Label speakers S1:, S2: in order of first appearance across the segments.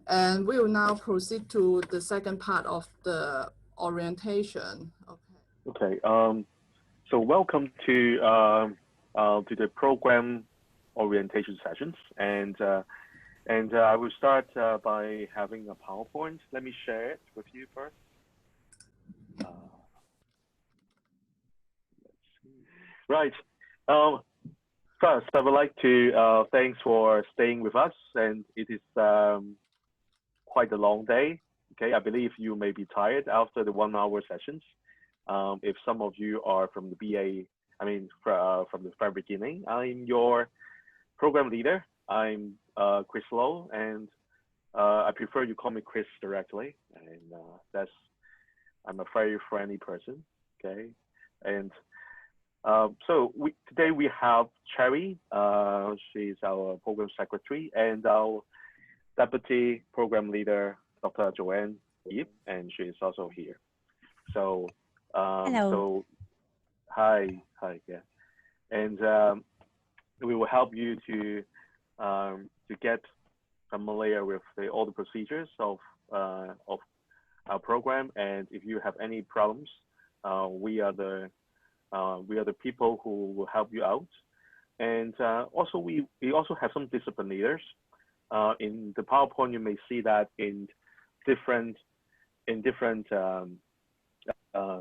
S1: And we will now proceed to the second part of the orientation.
S2: Okay. So welcome to the program orientation sessions, and I will start by having a PowerPoint. Let me share it with you first. Right. First, I would like to thanks for staying with us, and it is quite a long day. Okay, I believe you may be tired after the 1-hour sessions. If some of you are from the BA, from the very beginning, I'm your program leader. I'm Chris Lowe, and I prefer you call me Chris directly, and I'm a very friendly person. Okay, and so today we have Cari. She's our program secretary, and our deputy program leader, Dr. Joanne Yip, and she is also here. So,
S3: hello.
S2: So hi, yeah, and we will help you to get familiar with all the procedures of our program, and if you have any problems, we are the people who will help you out. And also we also have some discipline leaders. In the PowerPoint, you may see that in different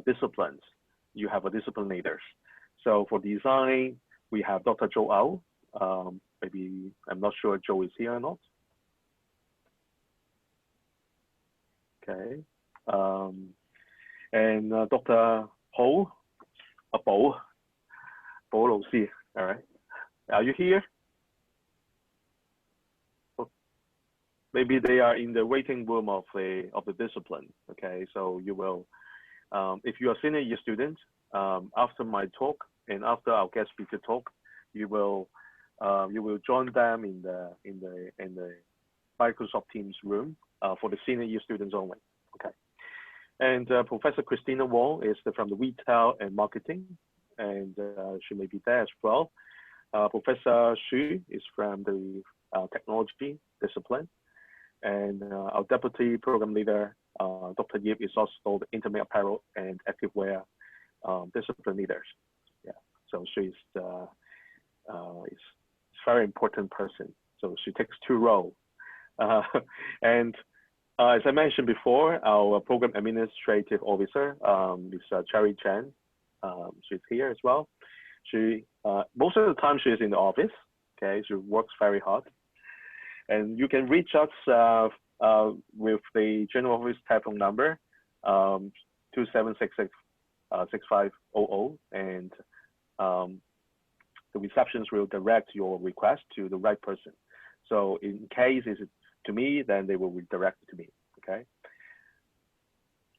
S2: disciplines, you have a discipline leaders. So for design, we have Dr. Joe Au. Maybe I'm not sure Joe is here or not. Okay. And Dr. Ho, Bo Lao Si. All right. Are you here? Maybe they are in the waiting room of the discipline. Okay, so you will, if you are senior year student, after my talk and after our guest speaker talk, you will join them in the Microsoft Teams room for the senior year students only. Okay, and Professor Christina Wong is from the retail and marketing, and she may be there as well. Professor Xu is from the technology discipline. And our deputy program leader, Dr. Yip, is also the intimate apparel and activewear discipline leaders. Yeah, so she's a very important person. So she takes 2 roles. And as I mentioned before, our program administrative officer is Cari Chen. She's here as well. She most of the time she is in the office. Okay, she works very hard. And you can reach us with the general office telephone number, 2766-6500, and the receptions will direct your request to the right person. So in case it's to me, then they will redirect it to me. Okay.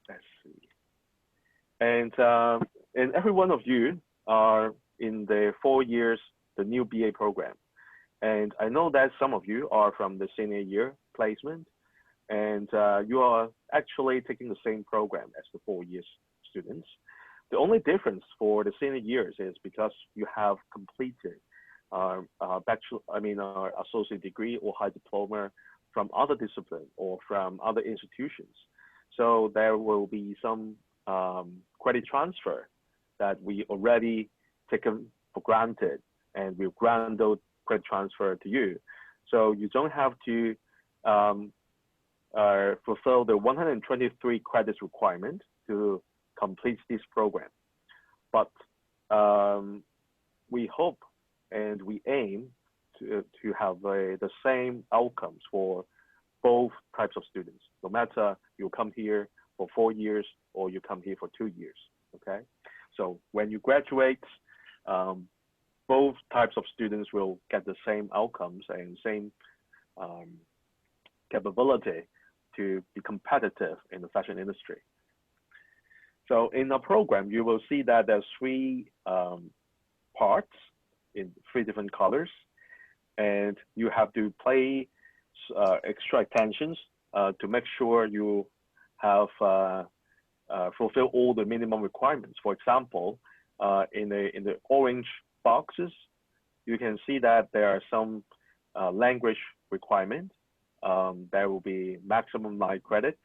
S2: Let's see. And every one of you are in the 4 years the new BA program. And I know that some of you are from the senior year placement, and you are actually taking the same program as the 4 years students. The only difference for the senior years is because you have completed our associate degree or high diploma from other discipline or from other institutions. So there will be some credit transfer that we already taken for granted, and we'll grant those credit transfer to you. So you don't have to fulfill the 123 credits requirement to complete this program. But we hope and we aim to have the same outcomes for both types of students, no matter you come here for 4 years or you come here for 2 years. Okay, so when you graduate, both types of students will get the same outcomes and same capability to be competitive in the fashion industry. So in the program, you will see that there's 3 parts in 3 different colors, and you have to pay extra attentions to make sure you have fulfill all the minimum requirements. For example, in the orange boxes, you can see that there are some language requirements. there will be maximum 9 credits,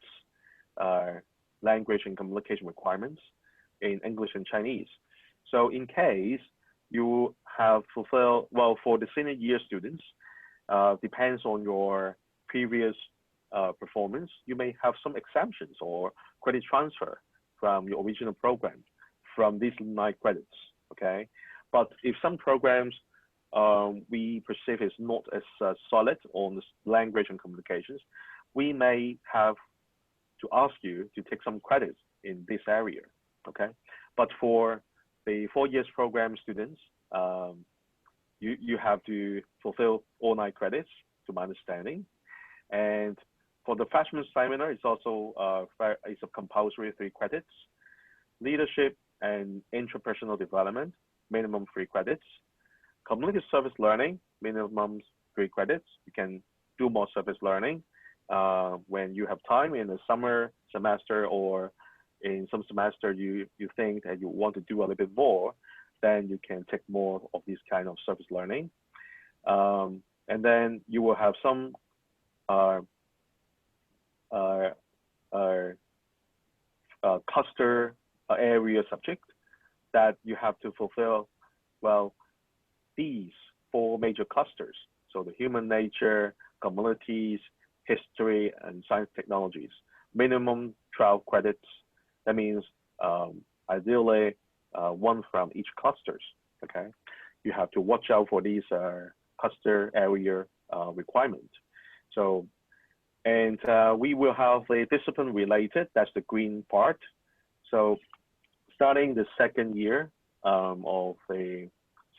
S2: language and communication requirements in English and Chinese. So in case you have fulfilled, well, for the senior year students, depends on your previous performance, you may have some exemptions or credit transfer from your original program from these 9 credits, okay? But if some programs we perceive is not as solid on this language and communications, we may have to ask you to take some credits in this area, okay? But for the 4 years program students, you have to fulfill all 9 credits, to my understanding. And for the freshman seminar, it's also it's a compulsory 3 credits. Leadership and interpersonal development, minimum 3 credits. Community service learning, minimum 3 credits. You can do more service learning when you have time in the summer semester, or in some semester you think that you want to do a little bit more, then you can take more of this kind of service learning. And then you will have some cluster area subject that you have to fulfill. Well, these 4 major clusters, so the human nature, communities, history, and science technologies, minimum 12 credits. That means ideally 1 from each clusters, okay? You have to watch out for these cluster area requirement. So, and we will have a discipline related, that's the green part. So starting the 2nd year of the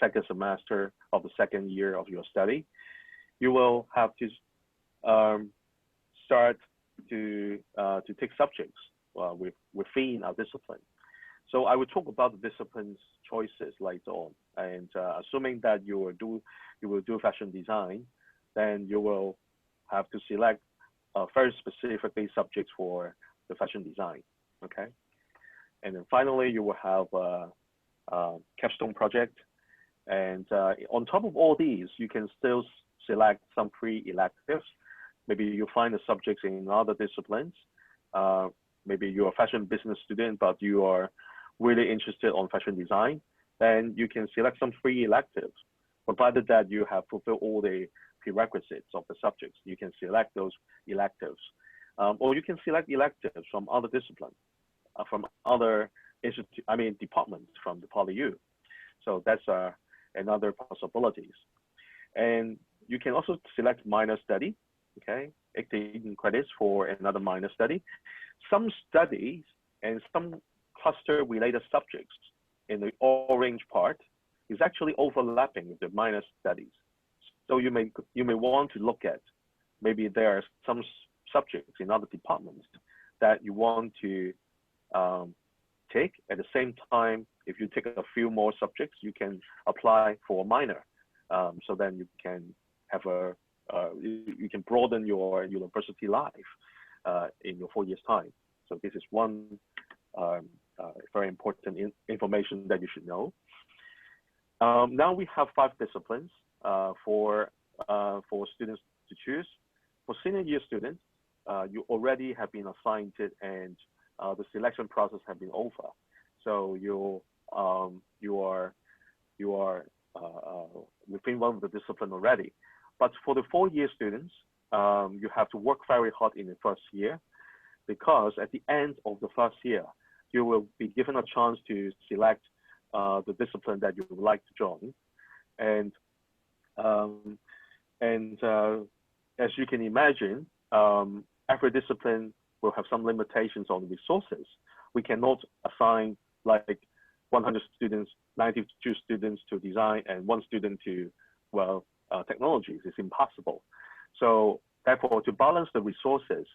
S2: 2nd semester of the 2nd year of your study, you will have to start to take subjects within our discipline. So I will talk about the disciplines choices later on, and assuming that you will do fashion design, then you will have to select very specifically subjects for the fashion design, okay? And then finally, you will have a capstone project. And on top of all these, you can still select some pre-electives. Maybe you find the subjects in other disciplines. Maybe you're a fashion business student, but you are really interested on fashion design. Then you can select some pre-electives, provided that you have fulfilled all the prerequisites of the subjects. You can select those electives. Or you can select electives from other disciplines, from other departments from the PolyU. So that's another possibilities. And you can also select minor study, okay? 18 credits for another minor study. Some studies and some cluster related subjects in the orange part is actually overlapping with the minor studies. So you may want to look at, maybe there are some subjects in other departments that you want to take. At the same time, if you take a few more subjects, you can apply for a minor. So then you can have you can broaden your university life in your 4 years time. So this is one very important information that you should know. Now we have 5 disciplines for students to choose. For senior year students, you already have been assigned it, and the selection process has been over. So you are within one of the discipline already. But for the 4-year students, you have to work very hard in the first year, because at the end of the first year, you will be given a chance to select the discipline that you would like to join. And as you can imagine, every discipline will have some limitations on resources. We cannot assign like 100 students, 92 students to design and 1 student to, well, technologies. It's impossible. So therefore, to balance the resources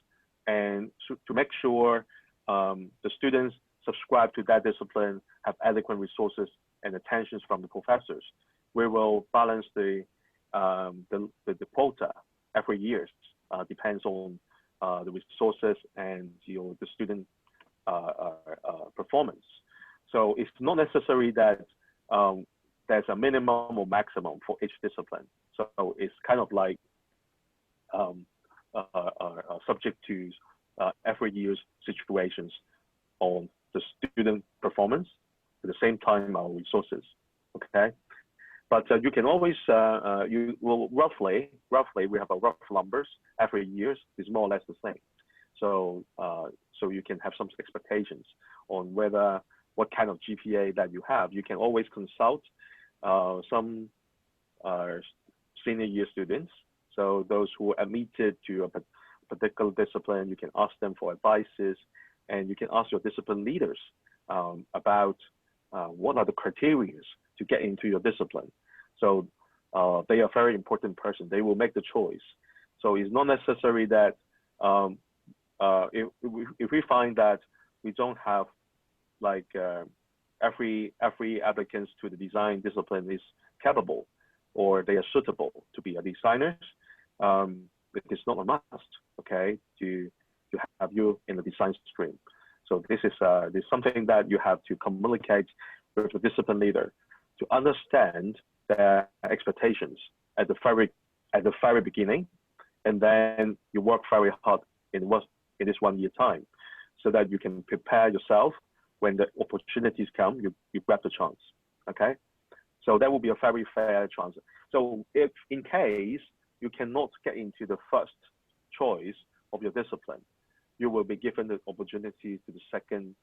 S2: and to make sure the students subscribe to that discipline, have adequate resources and attentions from the professors, we will balance the quota every year. Depends on the resources and the student performance. So it's not necessary that there's a minimum or maximum for each discipline. So it's kind of like subject to every year's situations on the student performance, at the same time our resources, okay? But you can always, you will roughly, we have a rough numbers every year is more or less the same. So, so you can have some expectations on what kind of GPA that you have. You can always consult some senior year students. So those who are admitted to a particular discipline, you can ask them for advices, and you can ask your discipline leaders about what are the criteria to get into your discipline. So they are very important person. They will make the choice. So it's not necessary that if we find that we don't have like every applicant to the design discipline is capable or they are suitable to be a designer, it is not a must, okay, to have you in the design stream. So this is something that you have to communicate with the discipline leader to understand their expectations at the very beginning, and then you work very hard in this 1 year time, so that you can prepare yourself when the opportunities come, you grab the chance, okay? So that will be a very fair chance. So if in case you cannot get into the first choice of your discipline, you will be given the opportunity to the second,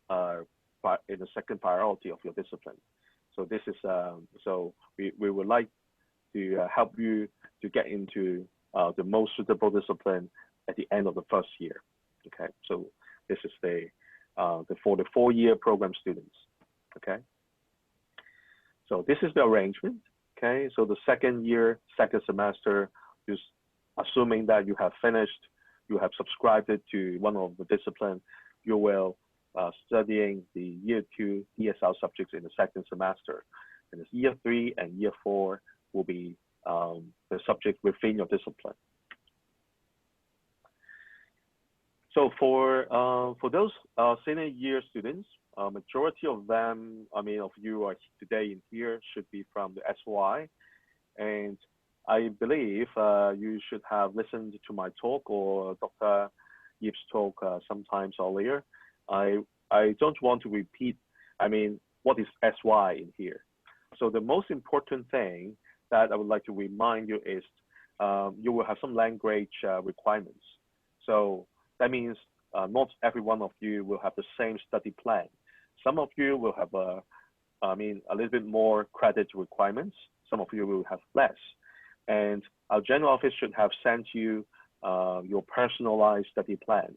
S2: in the second priority of your discipline. So this is, so we would like to help you to get into the most suitable discipline at the end of the first year. Okay, so this is for the 4-year program students. Okay, so this is the arrangement. Okay, so the second semester, just assuming that you have finished, you have subscribed to one of the discipline, you will studying the year 2 ESL subjects in the second semester, and this year 3 and year 4 will be the subject within your discipline. So for those senior year students, majority of them, I mean, of you are today in here should be from the SY, and I believe you should have listened to my talk or Dr. Yip's talk sometimes earlier. I don't want to repeat, I mean, what is SY in here. So the most important thing that I would like to remind you is you will have some language requirements. So that means not every one of you will have the same study plan. Some of you will have a little bit more credit requirements. Some of you will have less. And our general office should have sent you your personalized study plan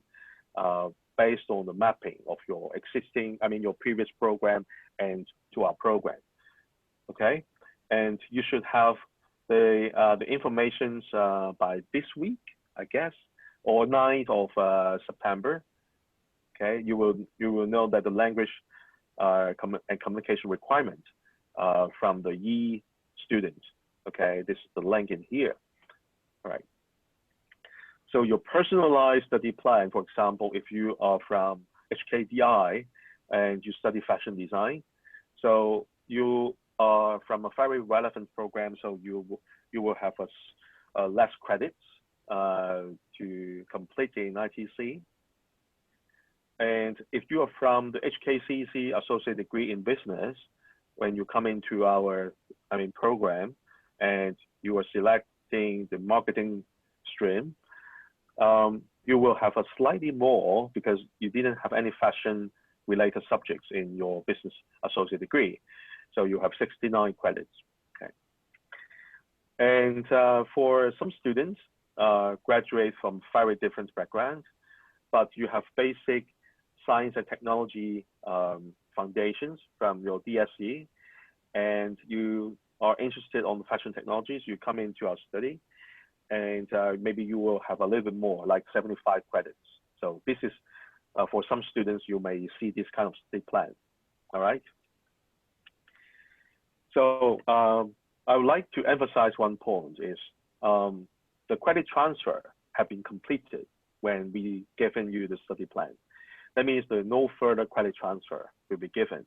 S2: based on the mapping of your existing, your previous program and to our program. Okay, and you should have the information by this week, I guess, or 9th of September. Okay, you will know that the language and communication requirement from the E student. Okay, this is the link in here. All right. So your personalized study plan, for example, if you are from HKDI and you study fashion design, so you are from a very relevant program, so you will have less credits to complete an ITC. And if you are from the HKCC Associate Degree in Business, when you come into our program and you are selecting the marketing stream, you will have a slightly more because you didn't have any fashion related subjects in your business associate degree. So you have 69 credits. Okay. And for some students, graduate from very different backgrounds, but you have basic science and technology foundations from your DSE, and you are interested on fashion technologies, you come into our study, and maybe you will have a little bit more, like 75 credits. So this is, for some students, you may see this kind of study plan, all right? So I would like to emphasize one point is the credit transfer have been completed when we given you the study plan. That means that no further credit transfer will be given.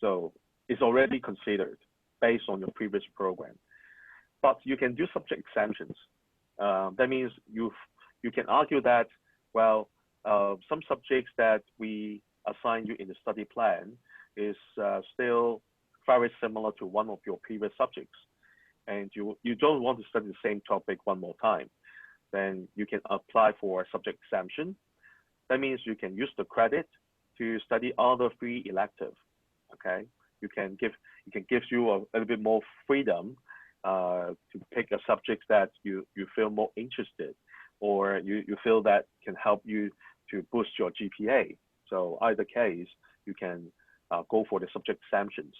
S2: So it's already considered based on your previous program. But you can do subject exemptions. That means you you can argue that, well, some subjects that we assign you in the study plan is still very similar to one of your previous subjects, and you don't want to study the same topic one more time. Then you can apply for a subject exemption. That means you can use the credit to study other 3 electives. Okay, it can give you a little bit more freedom to pick a subject that you feel more interested, or you feel that can help you to boost your GPA. So either case, you can go for the subject exemptions.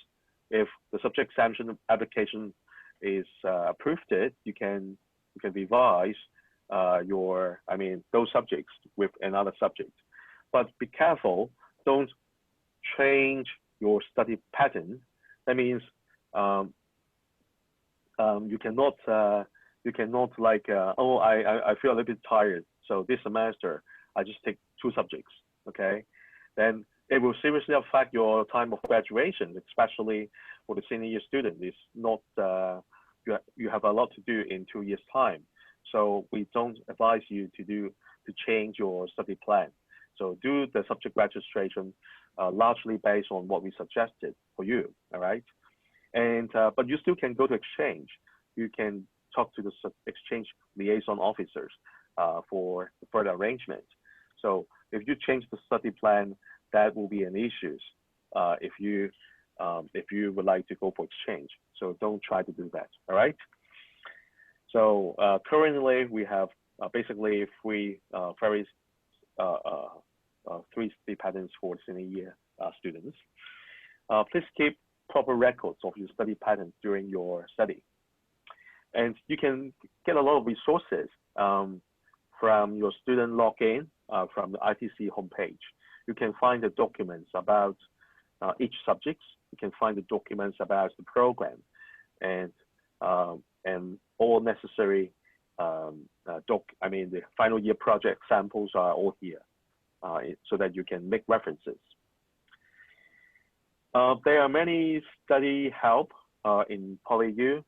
S2: If the subject exemption application is approved, you can revise those subjects with another subject. But be careful, don't change your study pattern. That means you cannot like oh, I feel a little bit tired, so this semester I just take 2 subjects. Okay, then it will seriously affect your time of graduation, especially for the senior year student. It's not you have a lot to do in 2 years' time, so we don't advise you to change your study plan. So do the subject registration largely based on what we suggested for you. All right, and but you still can go to exchange. You can talk to the exchange liaison officers for the further arrangement. So if you change the study plan, that will be an issue if you would like to go for exchange. So don't try to do that. All right. So currently we have basically 3 study patterns for senior year students. Please keep proper records of your study patterns during your study. And you can get a lot of resources from your student login from the ITC homepage. You can find the documents about each subject. You can find the documents about the program, and all necessary the final year project samples are all here, so that you can make references. There are many study help in PolyU.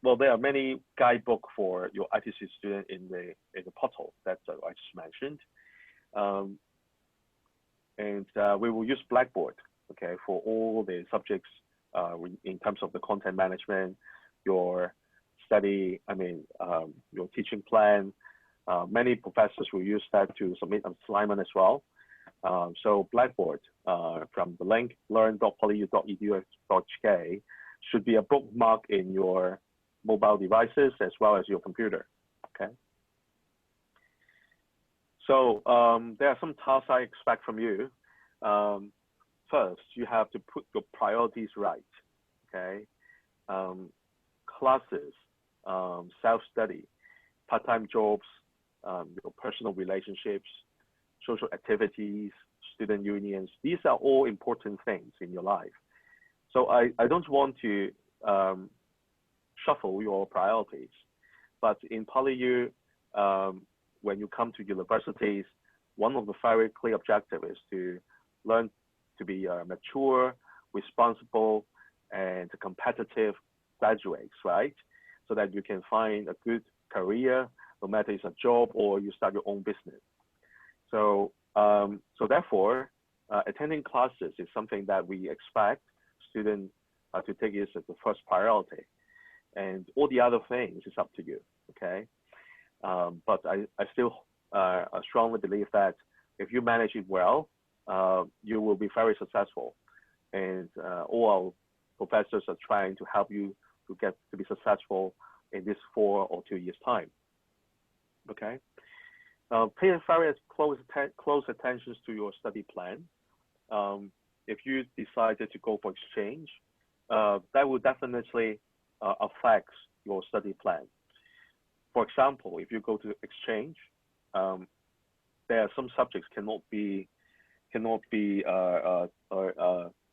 S2: Well, there are many guidebook for your ITC student in the portal that I just mentioned, and we will use Blackboard, okay, for all the subjects in terms of the content management, your study, your teaching plan. Many professors will use that to submit an assignment as well. So Blackboard from the link learn.polyu.edu.hk should be a bookmark in your mobile devices as well as your computer. Okay. So there are some tasks I expect from you. First, you have to put your priorities right. Okay. Classes, self-study, part-time jobs, your personal relationships, social activities, student unions. These are all important things in your life. So I don't want to shuffle your priorities, but in PolyU, when you come to universities, one of the very clear objectives is to learn to be mature, responsible, and competitive graduates, right? So that you can find a good career, no matter it's a job or you start your own business. So, therefore, attending classes is something that we expect students to take it as the first priority, and all the other things is up to you. Okay, but I still strongly believe that if you manage it well, you will be very successful, and all our professors are trying to help you to be successful in this 4 or 2 years time. Okay. Pay very close attention to your study plan. If you decided to go for exchange, that will definitely affect your study plan. For example, if you go to exchange, there are some subjects cannot be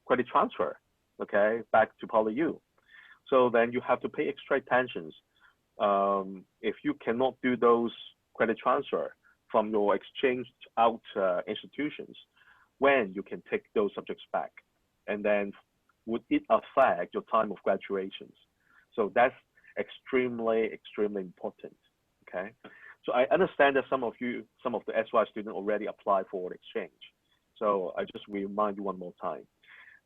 S2: credit transfer, okay, back to PolyU. So then you have to pay extra attention. If you cannot do those credit transfer from your exchange out institutions, when you can take those subjects back, and then would it affect your time of graduations? So that's extremely important. Okay, so I understand that some of the SY students already applied for the exchange. So I just remind you one more time.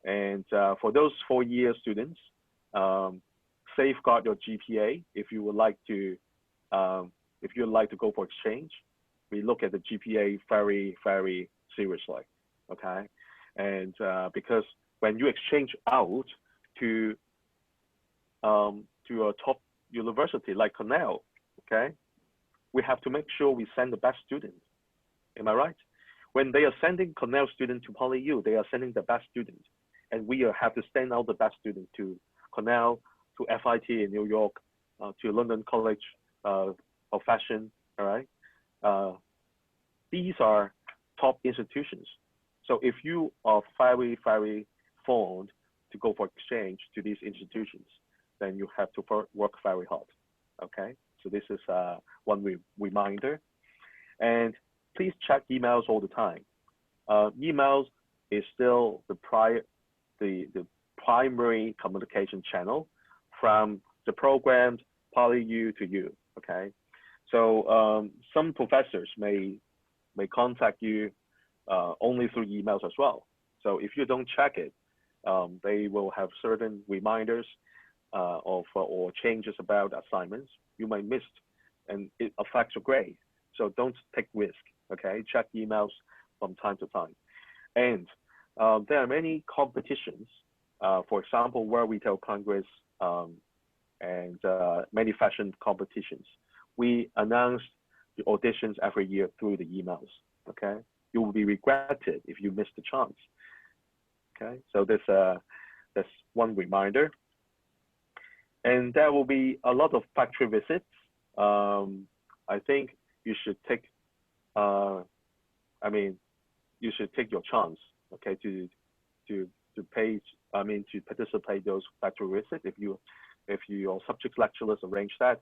S2: And for those 4-year students, safeguard your GPA if you would like to go for exchange. We look at the GPA very, very seriously. Okay, and because when you exchange out to a top university like Cornell, okay, we have to make sure we send the best student. Am I right? When they are sending Cornell students to PolyU, they are sending the best student, and we have to send out the best student to Cornell, to FIT in New York, to London College of Fashion. All right, these are top institutions. So if you are very, very fond to go for exchange to these institutions, then you have to work very hard. Okay, so this is one reminder. And please check emails all the time. Emails is still the primary communication channel from the programs PolyU to you. Okay, so some professors may contact you only through emails as well. So if you don't check it, they will have certain reminders or changes about assignments you might miss, and it affects your grade. So don't take risk. Okay, check emails from time to time. And there are many competitions. For example, World Retail Congress and many fashion competitions. We announce the auditions every year through the emails. Okay, you will be regretted if you miss the chance. Okay, so that's one reminder. And there will be a lot of factory visits. I think you should take, you should take your chance, okay, to participate those factory visits. If your subject lecturers arrange that,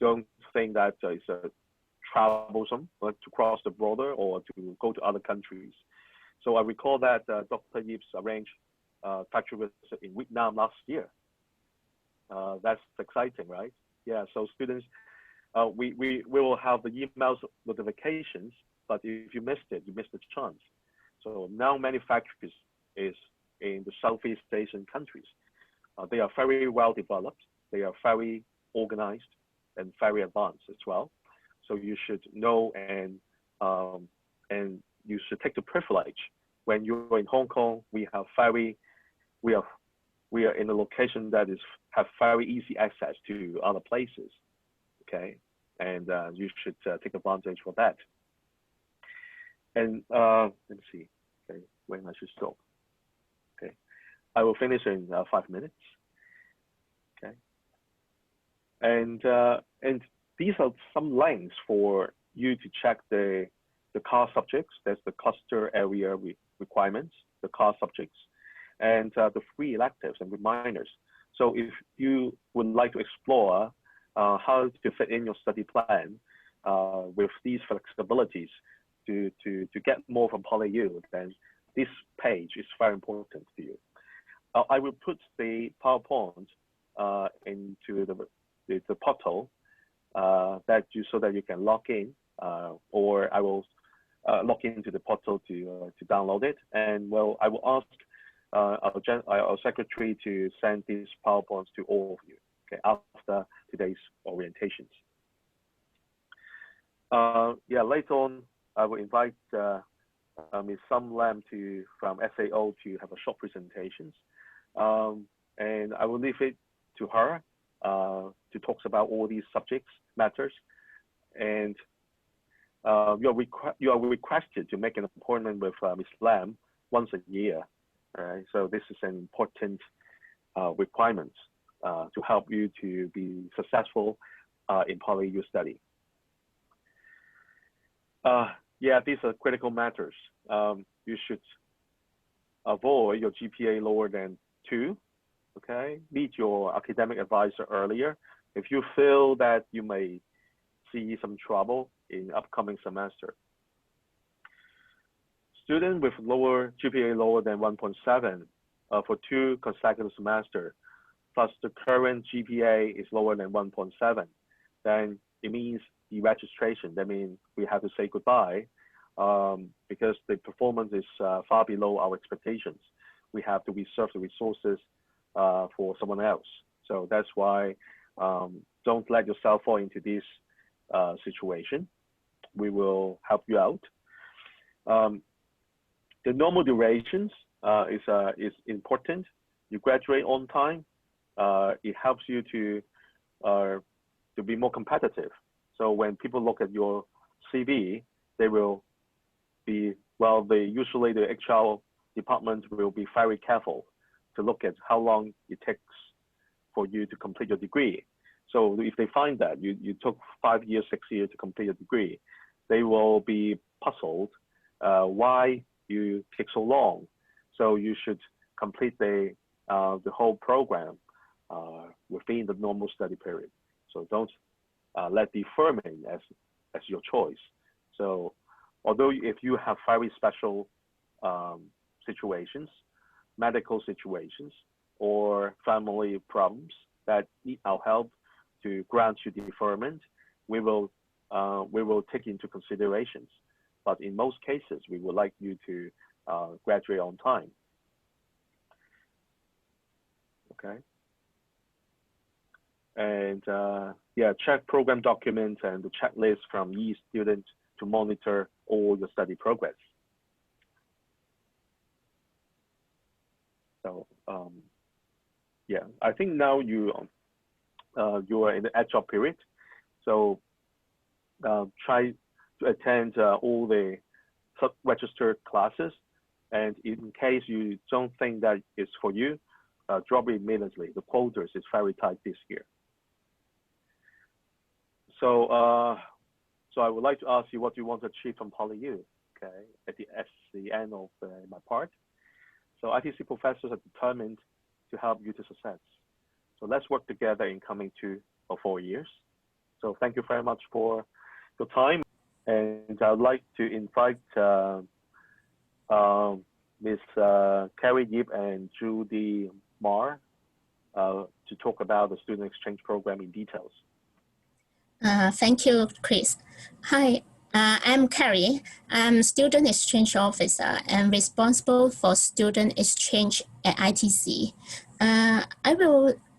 S2: don't think that it's troublesome to cross the border or to go to other countries. So I recall that Dr. Yips arranged factory visit in Vietnam last year. That's exciting, right? Yeah, so students, we will have the emails notifications, but if you missed it, you missed the chance. So now many factories is in the Southeast Asian countries. They are very well developed, they are very organized and very advanced as well. So you should know and you should take the privilege. When you're in Hong Kong, we are in a location that have very easy access to other places, okay? And you should take advantage for that. And let me see, okay, when I should stop. Okay, I will finish in 5 minutes. Okay, and these are some links for you to check the car subjects. That's the cluster area requirements, the car subjects, and the free electives and reminders. So if you would like to explore how to fit in your study plan with these flexibilities to get more from PolyU, then this page is very important to you. I will put the PowerPoint into the portal so that you can log in, or I will log into the portal to download it, and I will ask our secretary to send these PowerPoints to all of you, okay, after today's orientations. Yeah, later on, I will invite Ms. Sum Lam from SAO to have a short presentations, and I will leave it to her to talk about all these subjects matters, and you are requested to make an appointment with Ms. Lam once a year. All right, so this is an important requirement to help you to be successful in PolyU study. Yeah, these are critical matters. You should avoid your GPA lower than 2. Okay, meet your academic advisor earlier if you feel that you may see some trouble in upcoming semester. Students with GPA lower than 1.7 for 2 consecutive semesters plus the current GPA is lower than 1.7, then it means deregistration. That means we have to say goodbye because the performance is far below our expectations. We have to reserve the resources for someone else. So that's why don't let yourself fall into this situation. We will help you out. The normal durations is important. You graduate on time. It helps you to be more competitive. So when people look at your CV, they will be, well, usually the HR department will be very careful to look at how long it takes for you to complete your degree. So if they find that you took 5 years, 6 years to complete your degree, they will be puzzled why you take so long. So you should complete the whole program within the normal study period. So don't let deferment as your choice. So although if you have very special situations, medical situations, or family problems that need our help to grant you deferment, we will take into considerations. But in most cases, we would like you to graduate on time. Okay. And yeah, check program documents and the checklist from each student to monitor all your study progress. So yeah, I think now you are in the adjunct period. So try to attend all the sub-registered classes. And in case you don't think that is for you, drop it immediately. The quotas is very tight this year. So so I would like to ask you what you want to achieve from PolyU, okay, at the end of my part. So ITC professors are determined to help you to success. So let's work together in coming 2 or 4 years. So thank you very much for your time. And I'd like to invite Ms. Cari Yip and Judy Marr to talk about the student exchange program in details.
S3: Thank you, Chris. Hi, I'm Cari. I'm student exchange officer and responsible for student exchange at ITC.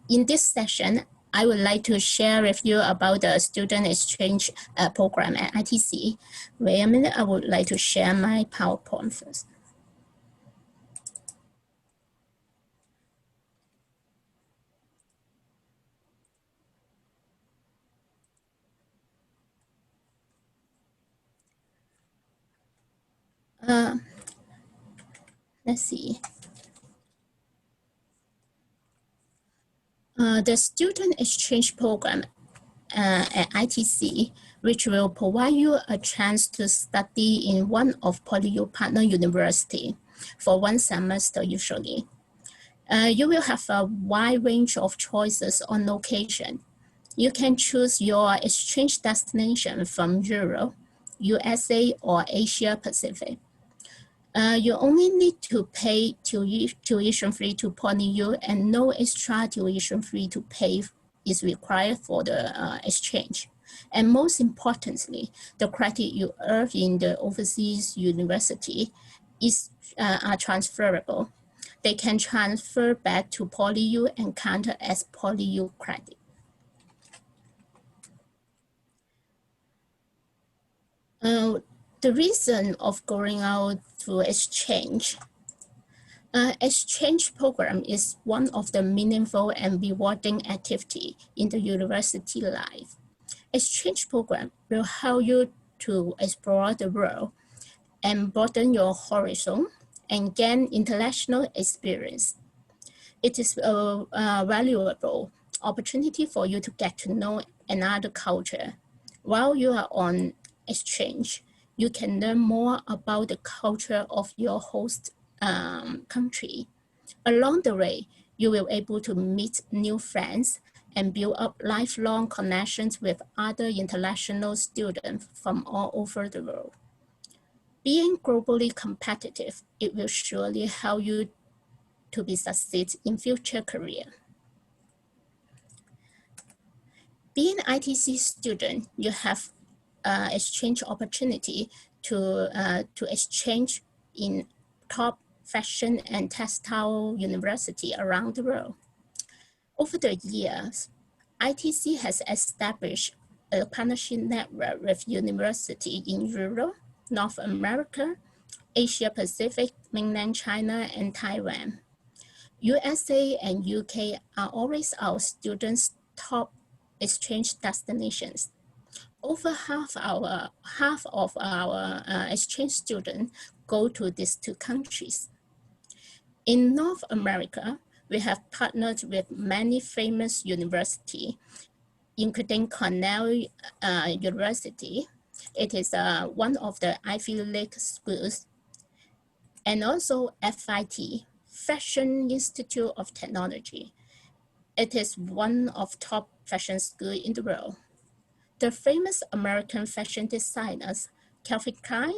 S3: In this session, I would like to share with you about the student exchange program at ITC. Wait a minute, I would like to share my PowerPoint first. Let's see. The student exchange program at ITC, which will provide you a chance to study in one of PolyU partner university for 1 semester usually. You will have a wide range of choices on location. You can choose your exchange destination from Europe, USA, or Asia Pacific. You only need to pay tuition fee to PolyU, and no extra tuition fee to pay is required for the exchange. And most importantly, the credit you earn in the overseas university are transferable. They can transfer back to PolyU and count as PolyU credit. The reason of going out to exchange program is one of the meaningful and rewarding activity in the university life. Exchange program will help you to explore the world and broaden your horizon and gain international experience. It is a valuable opportunity for you to get to know another culture. While you are on exchange, you can learn more about the culture of your host country. Along the way, you will be able to meet new friends and build up lifelong connections with other international students from all over the world. Being globally competitive, it will surely help you to be succeed in future career. Being an ITC student, you have exchange opportunity to exchange in top fashion and textile university around the world. Over the years, ITC has established a partnership network with universities in Europe, North America, Asia Pacific, mainland China, and Taiwan. USA and UK are always our students' top exchange destinations. Over half of our exchange students go to these two countries. In North America, we have partnered with many famous universities, including Cornell University. It is one of the Ivy League schools, and also FIT, Fashion Institute of Technology. It is one of top fashion schools in the world. The famous American fashion designers, Cari,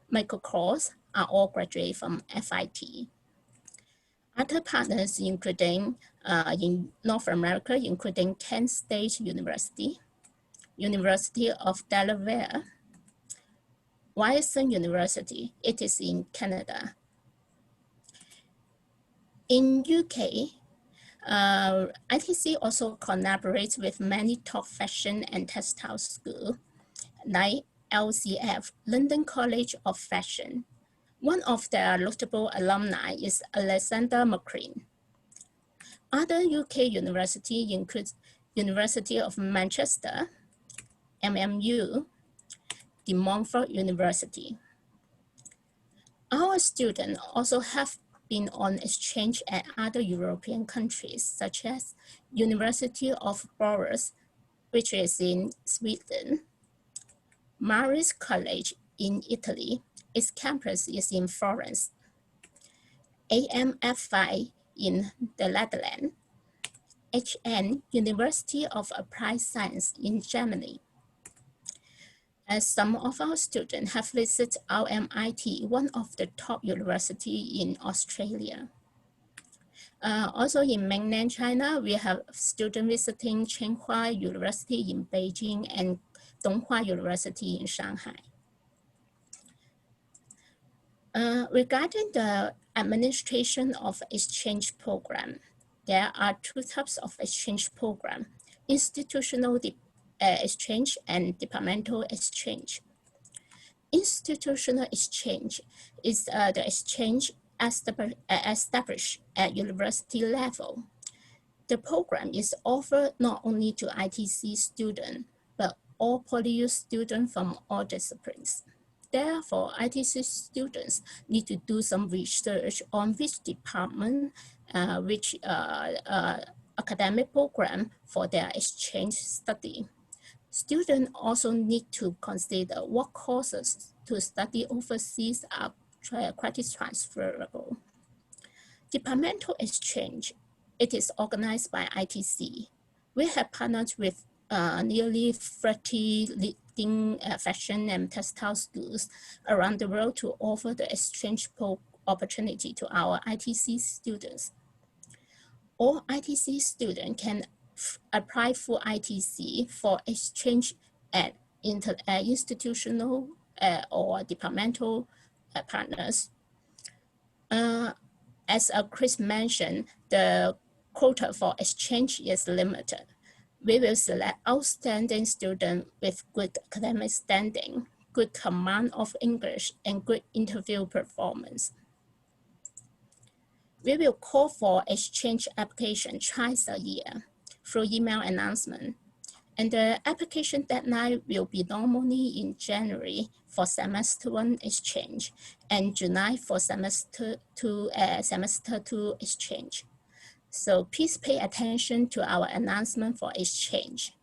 S3: Michael Kors, are all graduates from FIT. Other partners including in North America, including Kent State University, University of Delaware, Ryerson University, it is in Canada. In UK, ITC also collaborates with many top fashion and textile schools like LCF, London College of Fashion. One of their notable alumni is Alexander McQueen. Other UK universities include University of Manchester, MMU, De Montfort University. Our students also have been on exchange at other European countries, such as University of Borås, which is in Sweden, Maris College in Italy. Its campus is in Florence, AMFI in the Netherlands, HN, University of Applied Science in Germany. As some of our students have visited RMIT, one of the top universities in Australia. Also in mainland China, we have students visiting Tsinghua University in Beijing and Donghua University in Shanghai. Regarding the administration of exchange program, there are two types of exchange program: institutional exchange and departmental exchange. Institutional exchange is the exchange established at university level. The program is offered not only to ITC students, but all PolyU students from all disciplines. Therefore, ITC students need to do some research on which department, which academic program for their exchange study. Students also need to consider what courses to study overseas are credit transferable. Departmental exchange, it is organized by ITC. We have partnered with nearly 30 leading fashion and textile schools around the world to offer the exchange opportunity to our ITC students. All ITC students can apply for ITC for exchange at institutional or departmental partners. As Chris mentioned, the quota for exchange is limited. We will select outstanding students with good academic standing, good command of English, and good interview performance. We will call for exchange application twice a year through email announcement. And the application deadline will be normally in January for semester 1 exchange and July for semester 2 exchange. So please pay attention to our announcement for exchange.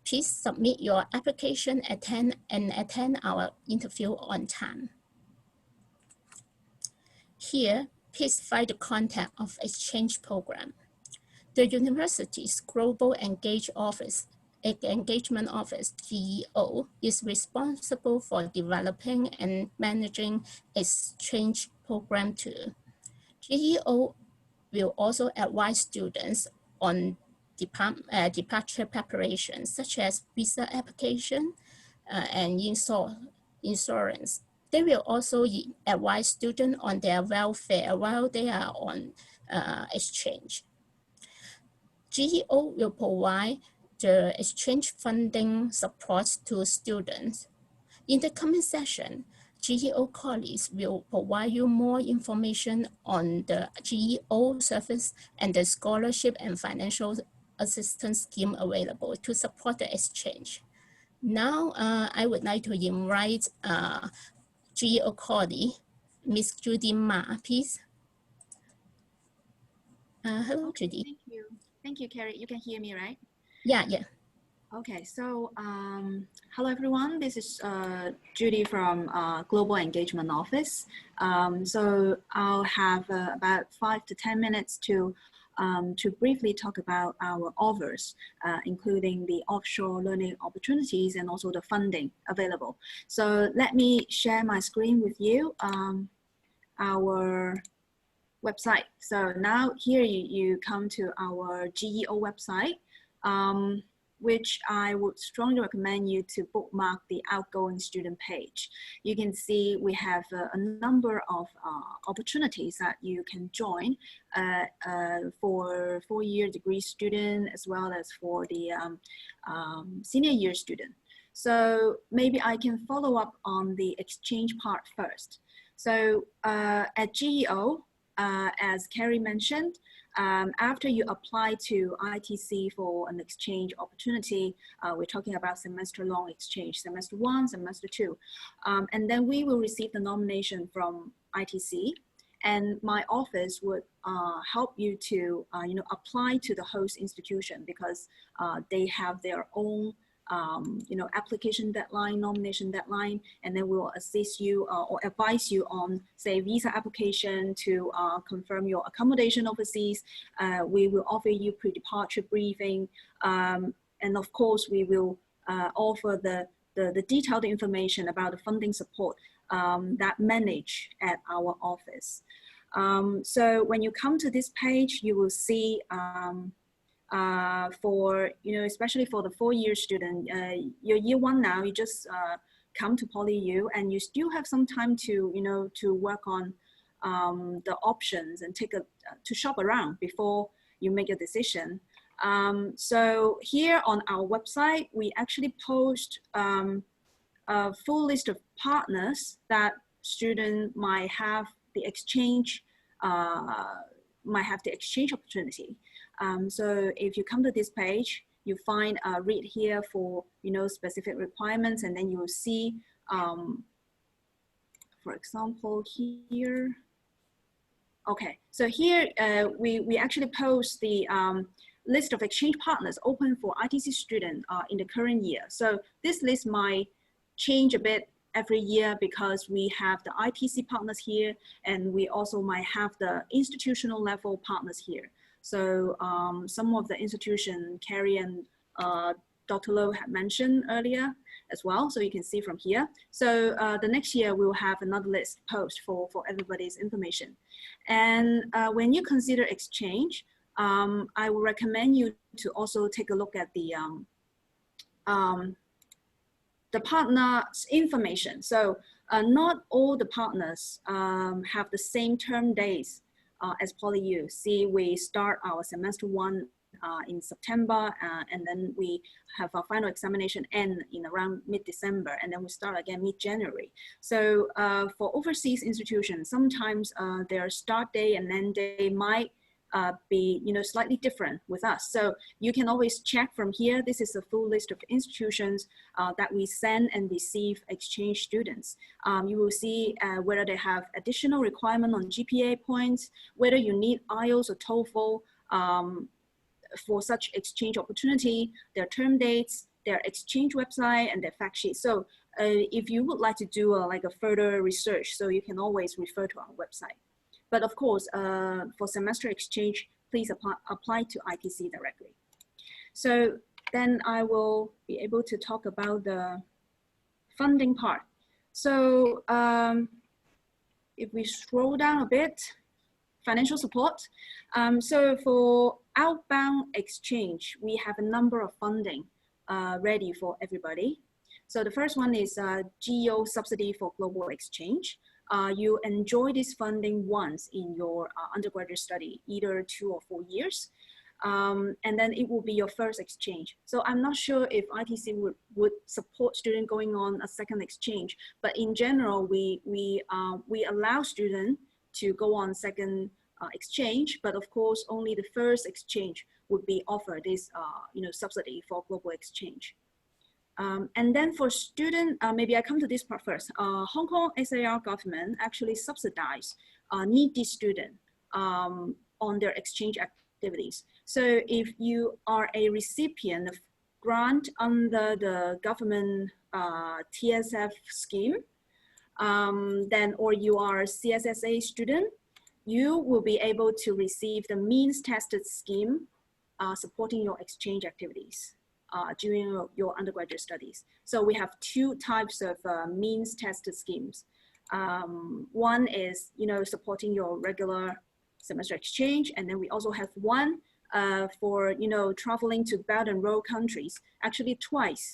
S3: Please submit your application and attend our interview on time. Here, please find the content of exchange program. The university's Global Engagement Office, GEO, is responsible for developing and managing exchange program too. GEO will also advise students on departure preparation, such as visa application and insurance. They will also advise students on their welfare while they are on exchange. GEO will provide the exchange funding support to students. In the coming session, GEO colleagues will provide you more information on the GEO service and the scholarship and financial assistance scheme available to support the exchange. Now, I would like to invite GEO colleague, Ms. Judy Ma, please. Hello,
S4: Okay,
S3: Judy.
S4: thank you. Thank you, Cari. You can hear me, right?
S3: Yeah.
S4: Okay, so hello everyone. This is Judy from Global Engagement Office. So I'll have about 5 to 10 minutes to briefly talk about our offers, including the offshore learning opportunities and also the funding available. So let me share my screen with you, our website. So now here you come to our GEO website, which I would strongly recommend you to bookmark the outgoing student page. You can see we have a number of opportunities that you can join for 4-year degree student as well as for the senior year student. So maybe I can follow up on the exchange part first. So at GEO, as Cari mentioned, after you apply to ITC for an exchange opportunity, we're talking about semester-long exchange, semester 1, semester 2. And then we will receive the nomination from ITC, and my office would help you to apply to the host institution, because they have their own application deadline, nomination deadline, and then we'll assist you or advise you on, say, visa application to confirm your accommodation overseas. We will offer you pre-departure briefing, and of course, we will offer the detailed information about the funding support that manage at our office. So when you come to this page, you will see for, especially for the 4-year student, your year 1 now, you just come to PolyU and you still have some time to, to work on the options and to shop around before you make a decision. So here on our website, we actually post a full list of partners that student might have the exchange opportunity. So if you come to this page, you find read here for specific requirements, and then you will see, for example, here. Okay, so here we actually post the list of exchange partners open for ITC students in the current year. So this list might change a bit every year because we have the ITC partners here, and we also might have the institutional level partners here. So some of the institution Cari and Dr. Low had mentioned earlier as well, so you can see from here. So the next year we'll have another list post for everybody's information. And when you consider exchange, I would recommend you to also take a look at the partner's information. So not all the partners have the same term days as PolyU. See, we start our semester 1 in September, and then we have our final examination end in around mid-December, and then we start again mid-January. So for overseas institutions, sometimes their start day and end day might be slightly different with us. So you can always check from here. This is a full list of institutions that we send and receive exchange students. You will see whether they have additional requirement on GPA points, whether you need IELTS or TOEFL for such exchange opportunity, their term dates, their exchange website, and their fact sheet. So if you would like to do like a further research, so you can always refer to our website. But of course, for semester exchange, please apply to ITC directly. So then I will be able to talk about the funding part. So if we scroll down a bit, financial support. So for outbound exchange, we have a number of funding ready for everybody. So the first one is GEO subsidy for global exchange. You enjoy this funding once in your undergraduate study, either 2 or 4 years. And then it will be your first exchange. So I'm not sure if ITC would support students going on a second exchange, but in general, we allow students to go on second exchange, but of course, only the first exchange would be offered this subsidy for global exchange. And then for student, maybe I come to this part first. Hong Kong SAR government actually subsidize needy student on their exchange activities. So if you are a recipient of grant under the government TSF scheme, then or you are a CSSA student, you will be able to receive the means tested scheme supporting your exchange activities during your undergraduate studies. So we have 2 types of means tested schemes. One is, supporting your regular semester exchange, and then we also have one for, traveling to Belt and Road countries, actually twice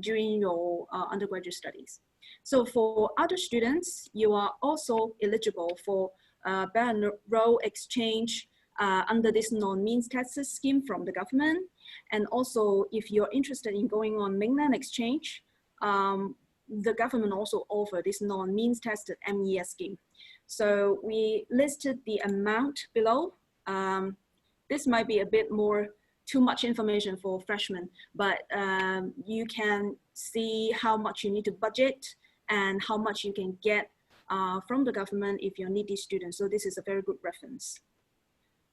S4: during your undergraduate studies. So for other students, you are also eligible for Belt and Road exchange under this non-means tested scheme from the government. And also, if you're interested in going on mainland exchange, the government also offer this non-means tested MES scheme. So we listed the amount below. This might be a bit too much information for freshmen, but you can see how much you need to budget and how much you can get from the government if you're a needy student. So this is a very good reference.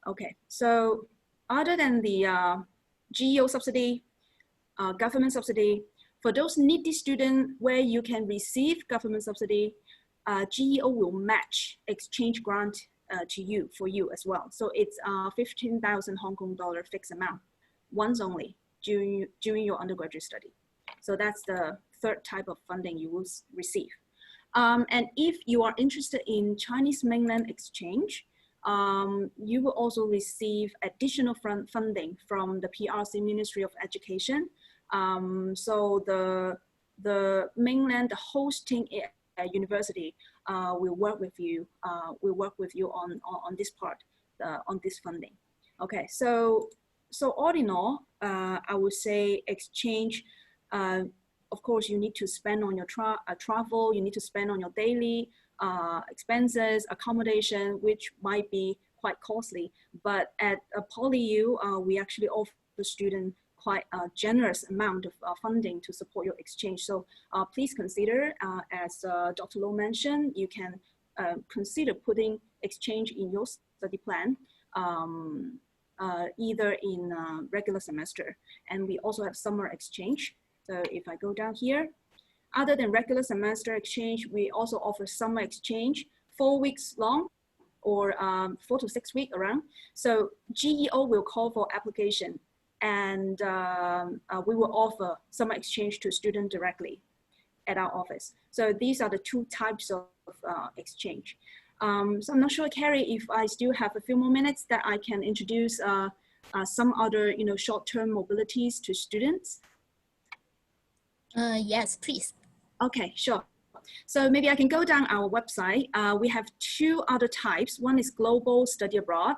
S4: Okay, so other than the GEO subsidy, government subsidy, for those needy students where you can receive government subsidy, GEO will match exchange grant for you as well. So it's 15,000 Hong Kong dollar fixed amount, once only during your undergraduate study. So that's the third type of funding you will receive. And if you are interested in Chinese mainland exchange, you will also receive additional funding from the PRC Ministry of Education. So the mainland, the hosting university will work with you. On this part, on this funding. Okay, so all in all, I would say exchange. Of course, you need to spend on your travel. You need to spend on your daily expenses, accommodation, which might be quite costly. But at PolyU, we actually offer the student quite a generous amount of funding to support your exchange. So please consider, as Dr. Low mentioned, you can consider putting exchange in your study plan, either in regular semester. And we also have summer exchange. So if I go down here, other than regular semester exchange, we also offer summer exchange, 4 weeks long, or 4 to 6 weeks around. So GEO will call for application, and we will offer summer exchange to students directly at our office. So these are the 2 types of exchange. So I'm not sure, Cari, if I still have a few more minutes that I can introduce some other, short-term mobilities to students.
S3: Yes, please.
S4: Okay, sure. So maybe I can go down our website. We have 2 other types. One is global study abroad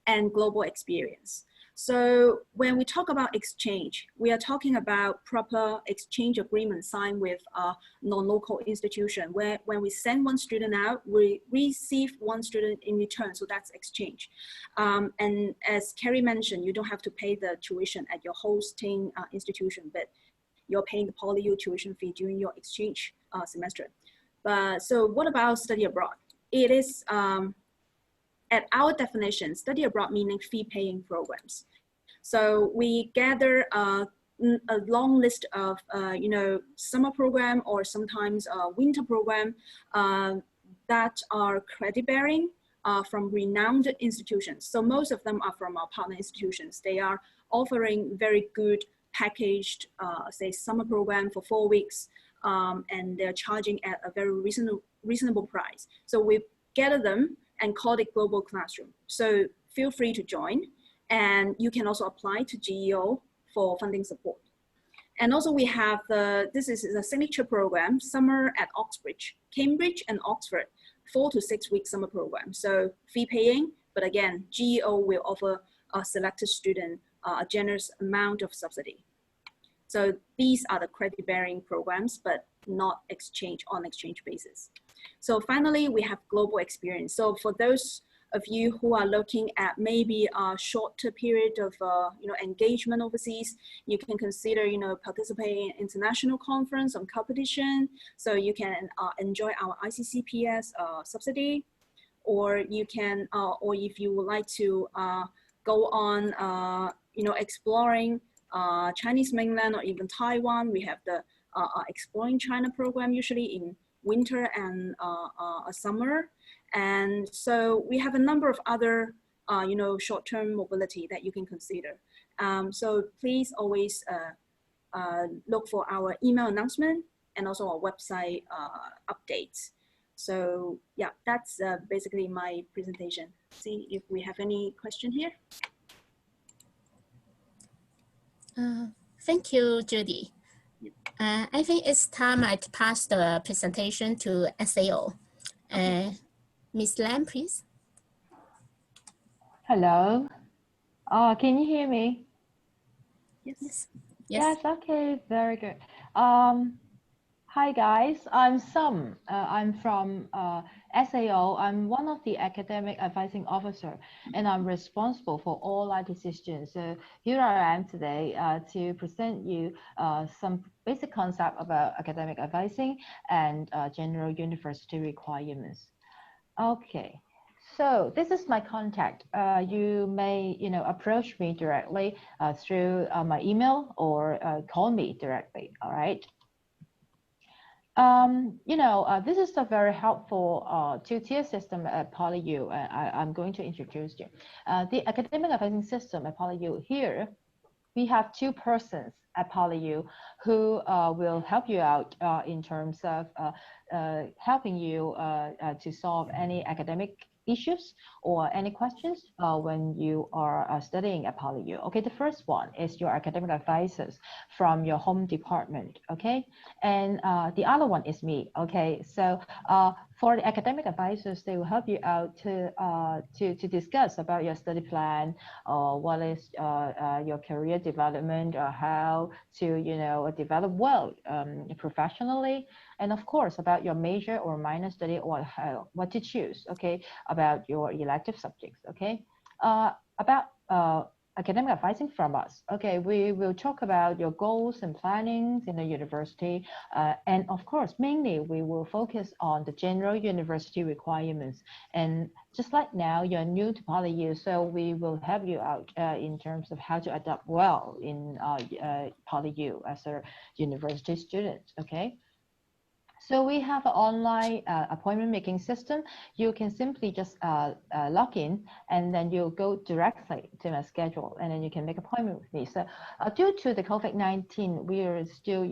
S4: and global experience. So when we talk about exchange, we are talking about proper exchange agreement signed with a non-local institution, where when we send one student out, we receive one student in return. So that's exchange. And as Cari mentioned, you don't have to pay the tuition at your hosting institution, but you're paying the PolyU tuition fee during your exchange semester. So what about study abroad? It is, at our definition, study abroad meaning fee-paying programs. So we gather a long list of, summer program or sometimes a winter program that are credit-bearing from renowned institutions. So most of them are from our partner institutions. They are offering very good packaged, say, summer program for 4 weeks, and they're charging at a very reasonable price. So we gather them and call it Global Classroom. So feel free to join. And you can also apply to GEO for funding support. And also we have this is a signature program, Summer at Oxbridge, Cambridge and Oxford, 4 to 6 week summer program. So fee paying, but again, GEO will offer a selected student a generous amount of subsidy. So these are the credit bearing programs, but not on exchange basis. So finally, we have global experience. So for those of you who are looking at maybe a shorter period of engagement overseas, you can consider participating in international conference on competition, so you can enjoy our ICCPS subsidy, or you can or if you would like to go on exploring Chinese mainland or even Taiwan, we have the Exploring China program, usually in winter and summer. And so we have a number of other, short-term mobility that you can consider. So please always look for our email announcement and also our website updates. So yeah, that's basically my presentation. See if we have any question here.
S3: Thank you, Judy. I think it's time I pass the presentation to SAO. Ms. Lam, please.
S5: Hello. Can you hear me?
S3: Yes.
S5: Yes. Okay. Very good. Hi guys. I'm Sum. I'm from SAO. I'm one of the academic advising officer, and I'm responsible for all ITC students. So here I am today to present you some basic concept about academic advising and general university requirements. Okay. So this is my contact. You may, approach me directly through my email or call me directly. All right. This is a very helpful two-tier system at PolyU. I'm going to introduce you. The academic advising system at PolyU here, we have two persons at PolyU who will help you out in terms of helping you to solve any academic issues or any questions when you are studying at PolyU. Okay, the first one is your academic advisors from your home department, okay? And the other one is me, okay? So for the academic advisors, they will help you out to discuss about your study plan, or what is your career development, or how to, develop well professionally, and of course about your major or minor study, or what to choose, okay, about your elective subjects, okay. About academic advising from us, okay, we will talk about your goals and plannings in the university, and of course mainly we will focus on the general university requirements. And just like now you're new to PolyU, so we will help you out in terms of how to adapt well in PolyU as a university student, okay. So we have an online appointment making system. You can simply just log in, and then you'll go directly to my schedule, and then you can make an appointment with me. So due to the COVID-19, we are still,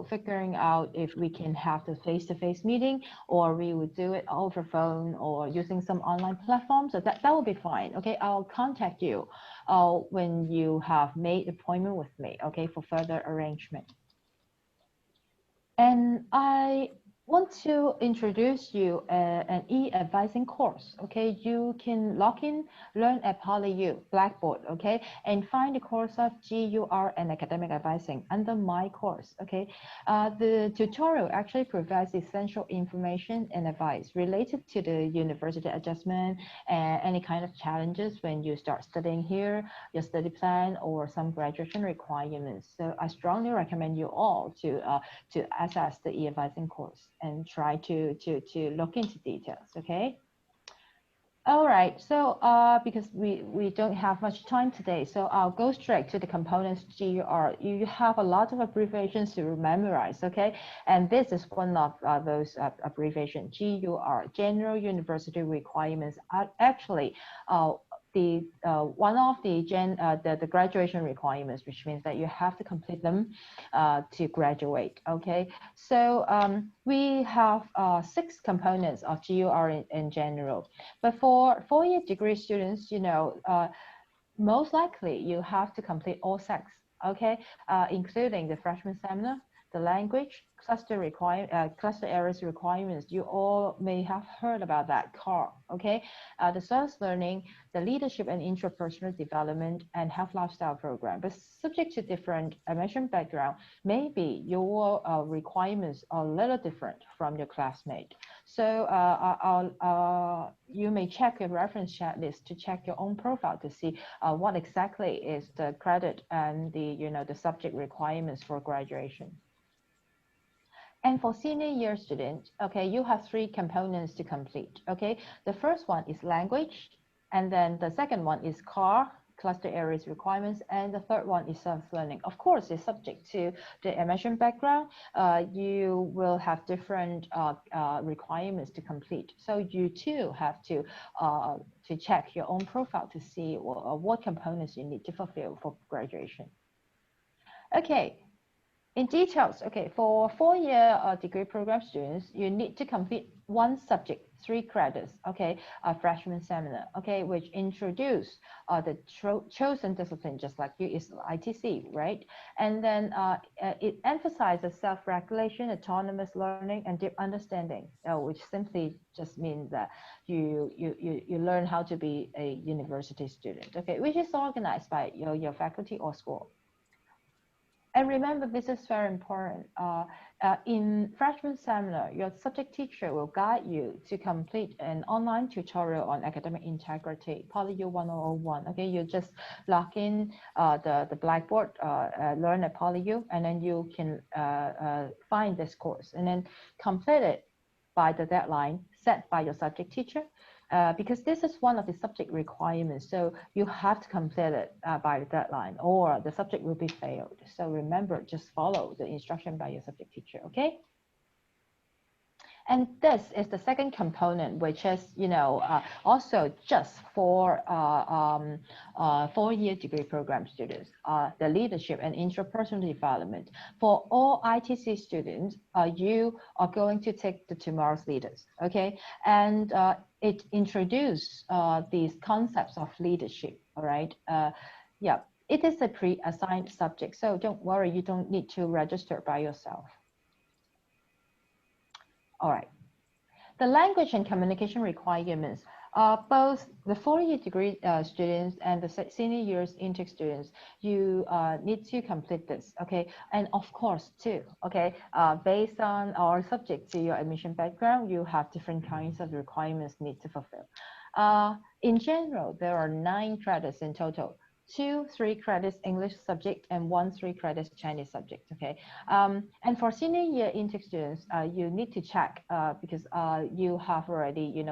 S5: figuring out if we can have the face-to-face meeting, or we would do it over phone or using some online platform. So that will be fine. Okay, I'll contact you when you have made an appointment with me, okay, for further arrangement. And I want to introduce you an e-advising course, okay? You can log in, learn at PolyU, Blackboard, okay? And find the course of GUR and academic advising under my course, okay? The tutorial actually provides essential information and advice related to the university adjustment and any kind of challenges when you start studying here, your study plan, or some graduation requirements. So I strongly recommend you all to access the e-advising course and try to look into details, okay? All right, so because we don't have much time today, so I'll go straight to the components GUR. You have a lot of abbreviations to memorize, okay? And this is one of those abbreviations, GUR, General University Requirements, are actually one of the graduation requirements, which means that you have to complete them to graduate, okay? So we have 6 components of GUR in general, but for 4-year degree students, most likely you have to complete all sects, okay, including the freshman seminar, the language, cluster areas requirements. You all may have heard about that, CAR, okay? The self-learning, the leadership and interpersonal development, and health lifestyle program. But subject to different admission background, maybe your requirements are a little different from your classmate. So you may check your reference chat list to check your own profile to see what exactly is the credit and the subject requirements for graduation. And for senior year students, okay, you have 3 components to complete, okay? The first one is language, and then the second one is CAR, cluster areas requirements, and the third one is self-learning. Of course, it's subject to the admission background. You will have different requirements to complete. So you too have to check your own profile to see what components you need to fulfill for graduation. Okay. In details, okay, for 4-year degree program students, you need to complete 1 subject, 3 credits, okay, a freshman seminar, okay, which introduce the chosen discipline, just like you, is ITC, right? And then it emphasizes self-regulation, autonomous learning, and deep understanding, which simply just means that you learn how to be a university student, okay, which is organized by your faculty or school. And remember, this is very important. In freshman seminar, your subject teacher will guide you to complete an online tutorial on academic integrity, PolyU 1001. Okay, you just log in the Blackboard, learn at PolyU, and then you can find this course and then complete it by the deadline set by your subject teacher. Because this is one of the subject requirements, so you have to complete it by the deadline or the subject will be failed. So remember, just follow the instruction by your subject teacher, okay? And this is the second component, which is, also just for 4-year degree program students, the leadership and interpersonal development. For all ITC students, you are going to take the Tomorrow's Leaders, okay? And it introduces these concepts of leadership, all right? Yeah, it is a pre-assigned subject, so don't worry, you don't need to register by yourself. All right. The language and communication requirements, both the 4-year degree students and the senior years intake students, you need to complete this, okay? And of course, too, okay, based on or subject to your admission background, you have different kinds of requirements need to fulfill. In general, there are 9 credits in total. 2 3 credits English subject and 1 3 credits Chinese subject, okay? And for senior year intake students, you need to check because you have already,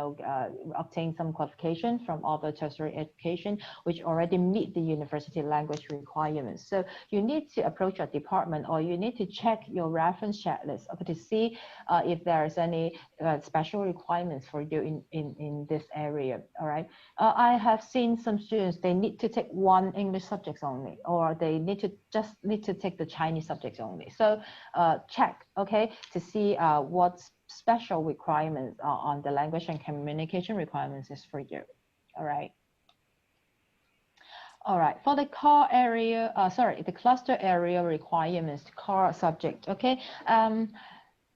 S5: obtained some qualification from other tertiary education, which already meet the university language requirements. So you need to approach your department or you need to check your reference checklist, okay, to see if there's any special requirements for you in this area, all right? I have seen some students, they need to take 1 English subjects only, or they need to take the Chinese subjects only. So check, okay, to see what special requirements on the language and communication requirements is for you. All right. All right, for the core area, the cluster area requirements, core subject, okay.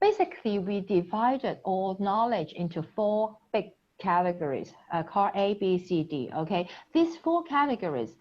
S5: Basically, we divided all knowledge into 4 big categories, core A, B, C, D, okay? These 4 categories,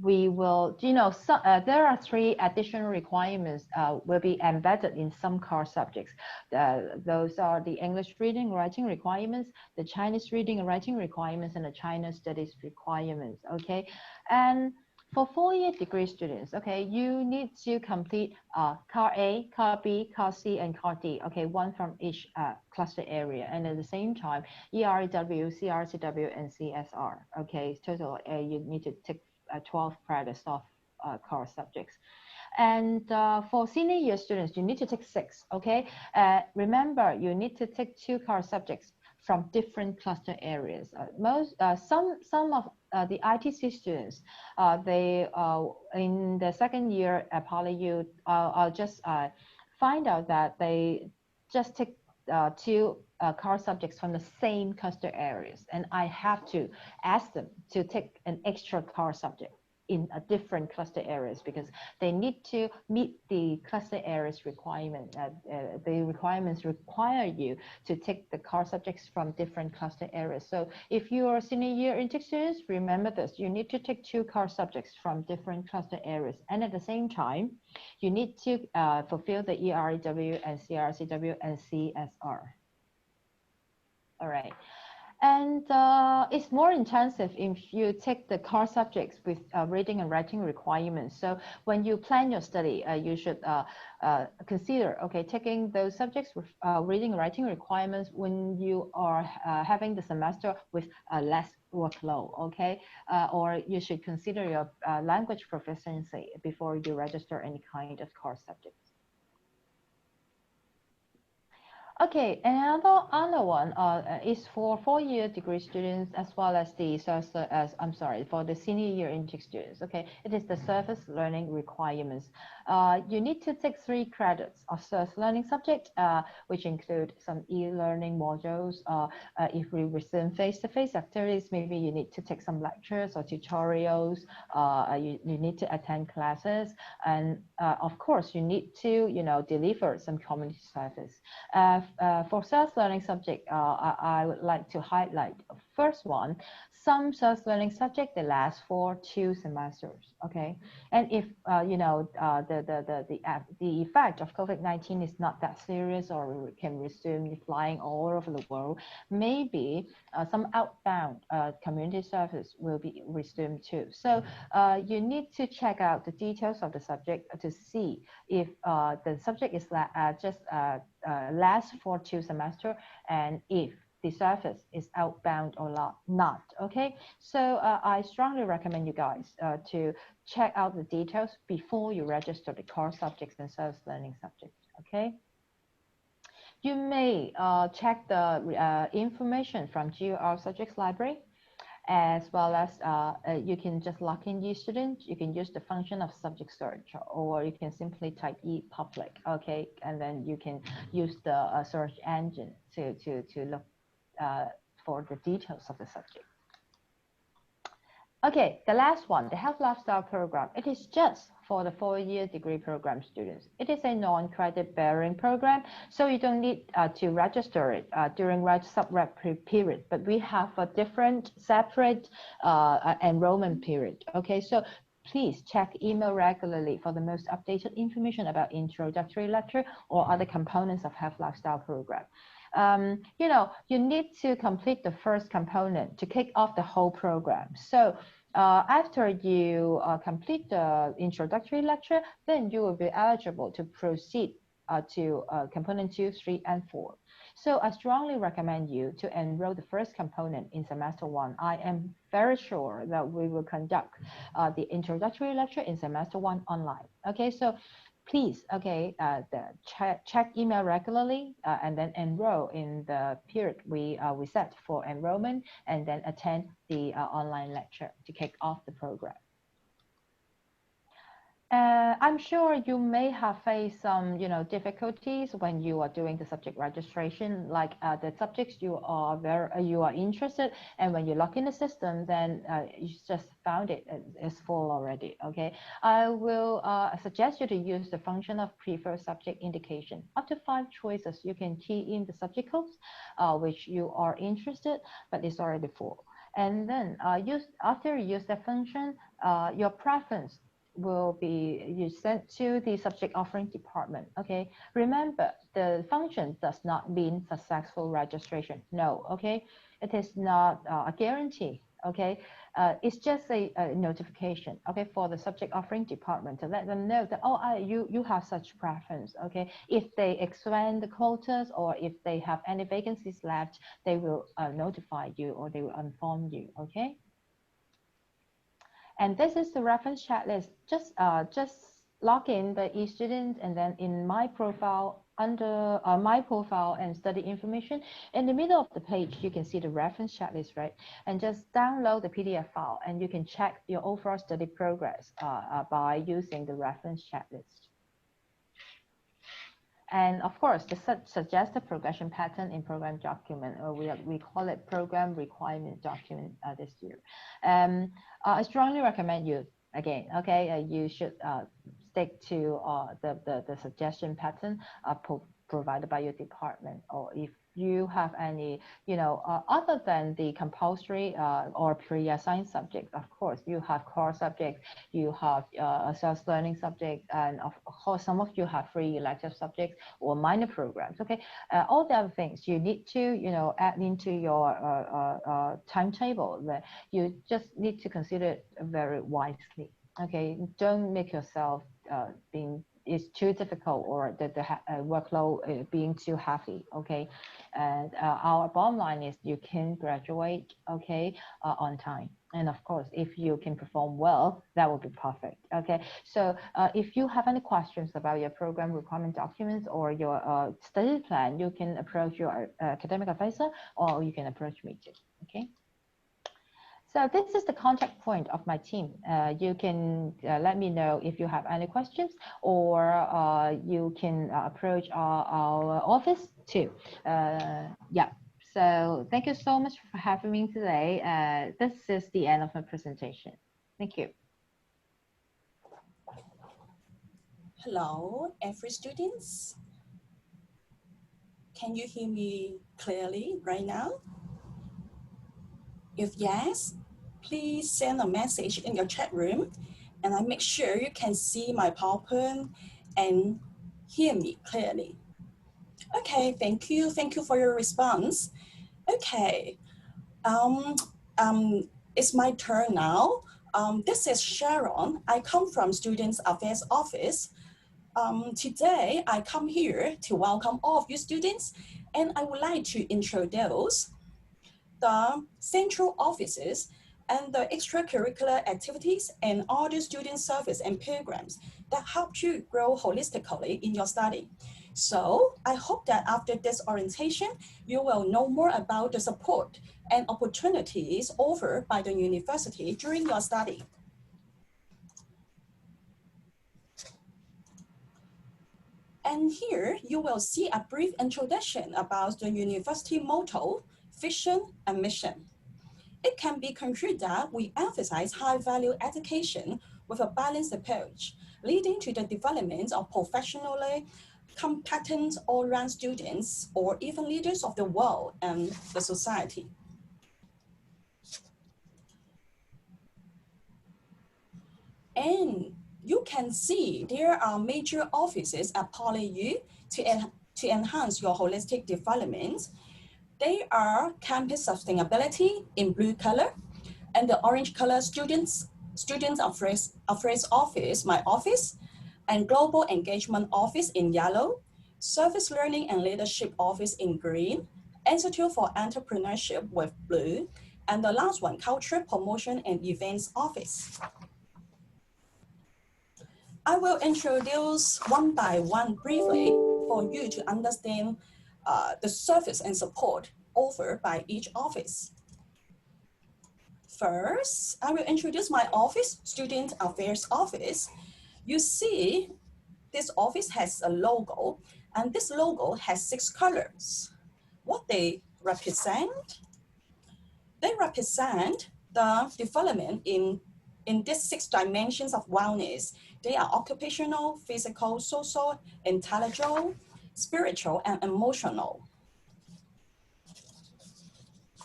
S5: we will, there are 3 additional requirements will be embedded in some core subjects. Those are the English reading, writing requirements, the Chinese reading and writing requirements, and the China studies requirements, okay? And for 4-year degree students, okay, you need to complete CAR A, CAR B, CAR C, and CAR D, okay, 1 from each cluster area. And at the same time, ERW, CRCW, and CSR, okay, total, you need to take 12 credits of core subjects. And for senior year students, you need to take 6, okay? Remember, you need to take 2 core subjects from different cluster areas. Some of the ITC students, they in the second year at PolyU, I'll just find out that they just take 2 core subjects from the same cluster areas, and I have to ask them to take an extra core subject in a different cluster areas because they need to meet the cluster areas requirement. The requirements require you to take the core subjects from different cluster areas. So if you are senior year intake students, remember this, you need to take 2 core subjects from different cluster areas. And at the same time, you need to fulfill the EREW and CRCW and CSR. All right. And it's more intensive if you take the core subjects with reading and writing requirements. So when you plan your study, you should consider, okay, taking those subjects with reading and writing requirements when you are having the semester with less workload, okay? Or you should consider your language proficiency before you register any kind of core subjects. Okay, another one is for 4-year degree students as well as the for the senior year intake students. Okay, it is the surface learning requirements. You need to take 3 credits of surface learning subject, which include some e-learning modules. If we resume face-to-face activities, maybe you need to take some lectures or tutorials. You need to attend classes, and of course, you need to deliver some community service. For self-learning subject, I would like to highlight first one. Some self-learning subject they last for 2 semesters. Okay, and if the effect of COVID-19 is not that serious, or we can resume flying all over the world, maybe some outbound community service will be resumed too. So you need to check out the details of the subject to see if the subject is lasts for 2 semesters, and if the service is outbound or not. Okay, so I strongly recommend you guys to check out the details before you register the core subjects and service learning subjects. Okay, you may check the information from GOR subjects library, as well as you can just log in eStudent. You can use the function of subject search, or you can simply type ePublic, okay, and then you can use the search engine to look for the details of the subject. Okay, the last one, the Health Lifestyle Program. It is just for the 4-year degree program students. It is a non-credit bearing program, so you don't need to register it during sub-rep period, but we have a different separate enrollment period. Okay, so please check email regularly for the most updated information about introductory lecture or other components of Health Lifestyle Program. You need to complete the first component to kick off the whole program. So after you complete the introductory lecture, then you will be eligible to proceed to component 2, 3, and 4. So I strongly recommend you to enroll the first component in semester 1. I am very sure that we will conduct the introductory lecture in semester 1 online. Okay, so please, okay, check email regularly and then enroll in the period we set for enrollment, and then attend the online lecture to kick off the program. I'm sure you may have faced some, difficulties when you are doing the subject registration, like the subjects you are interested, and when you log in the system, then you just found it is full already. Okay, I will suggest you to use the function of preferred subject indication. Up to 5 choices, you can key in the subject codes which you are interested, but it's already full. And then after you use that function, your preference will be sent to the subject offering department. Okay, remember, the function does not mean successful registration. No, okay, it is not a guarantee. Okay, it's just a notification, okay, for the subject offering department to let them know that, oh, you have such preference. Okay, if they expand the quotas or if they have any vacancies left, they will notify you, or they will inform you. Okay. And this is the reference checklist. Just log in the eStudent, and then in my profile, under my profile and study information, in the middle of the page, you can see the reference checklist, right? And just download the PDF file, and you can check your overall study progress by using the reference checklist. And of course, the suggested progression pattern in program document, or we call it program requirement document this year. I strongly recommend you, again, okay, you should stick to the suggestion pattern provided by your department, or if you have any, other than the compulsory or pre-assigned subjects, of course, you have core subjects, you have self-learning subjects, and of course, some of you have free elective subjects or minor programs, okay? All the other things you need to, add into your timetable. That you just need to consider it very wisely, okay? Don't make yourself it's too difficult, or the workload being too heavy, okay? And our bottom line is you can graduate, okay, on time. And of course, if you can perform well, that would be perfect, okay? So if you have any questions about your program requirement documents or your study plan, you can approach your academic advisor, or you can approach me too, okay? So this is the contact point of my team. You can let me know if you have any questions, or you can approach our office too. Yeah, so thank you so much for having me today. This is the end of my presentation. Thank you.
S6: Hello, every students. Can you hear me clearly right now? If yes, please send a message in your chat room, and I make sure you can see my PowerPoint and hear me clearly. Okay, thank you. Thank you for your response. Okay, it's my turn now. This is Sharon. I come from Students Affairs Office. Today, I come here to welcome all of you students, and I would like to introduce the central offices and the extracurricular activities and all the student service and programs that help you grow holistically in your study. So I hope that after this orientation, you will know more about the support and opportunities offered by the university during your study. And here you will see a brief introduction about the university motto, vision, and mission. It can be concluded that we emphasize high-value education with a balanced approach, leading to the development of professionally competent all-round students, or even leaders of the world and the society. And you can see there are major offices at PolyU to enhance your holistic development. They are campus sustainability in blue color, and the orange color students affairs office, my office, and global engagement office in yellow, service learning and leadership office in green, Institute for Entrepreneurship with blue, and the last one, culture promotion and events office. I will introduce one by one briefly for you to understand the service and support offered by each office. First, I will introduce my office, Student Affairs Office. You see, this office has a logo, and this logo has 6 colors. What they represent? They represent the development in these 6 dimensions of wellness. They are occupational, physical, social, intellectual, spiritual, and emotional.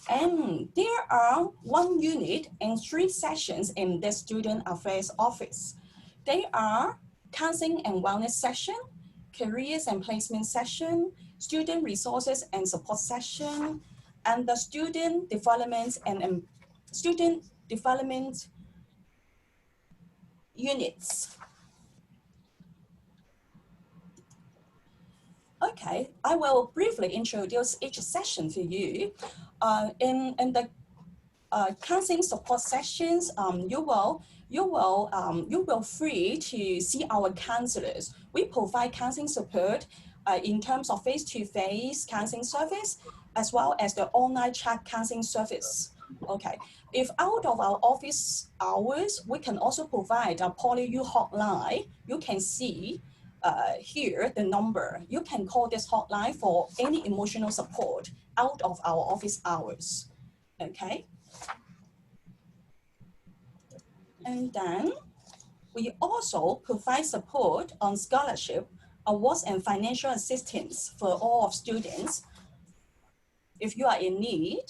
S6: And there are 1 unit and 3 sessions in the Student Affairs Office. They are counseling and wellness session, careers and placement session, student resources and support session, and the student development and student development units. Okay, I will briefly introduce each session to you. In the counseling support sessions, you will free to see our counselors. We provide counseling support in terms of face-to-face counseling service, as well as the online chat counseling service. Okay, if out of our office hours, we can also provide a PolyU hotline. You can see here the number. You can call this hotline for any emotional support out of our office hours. Okay. And then we also provide support on scholarship, awards, and financial assistance for all of students if you are in need.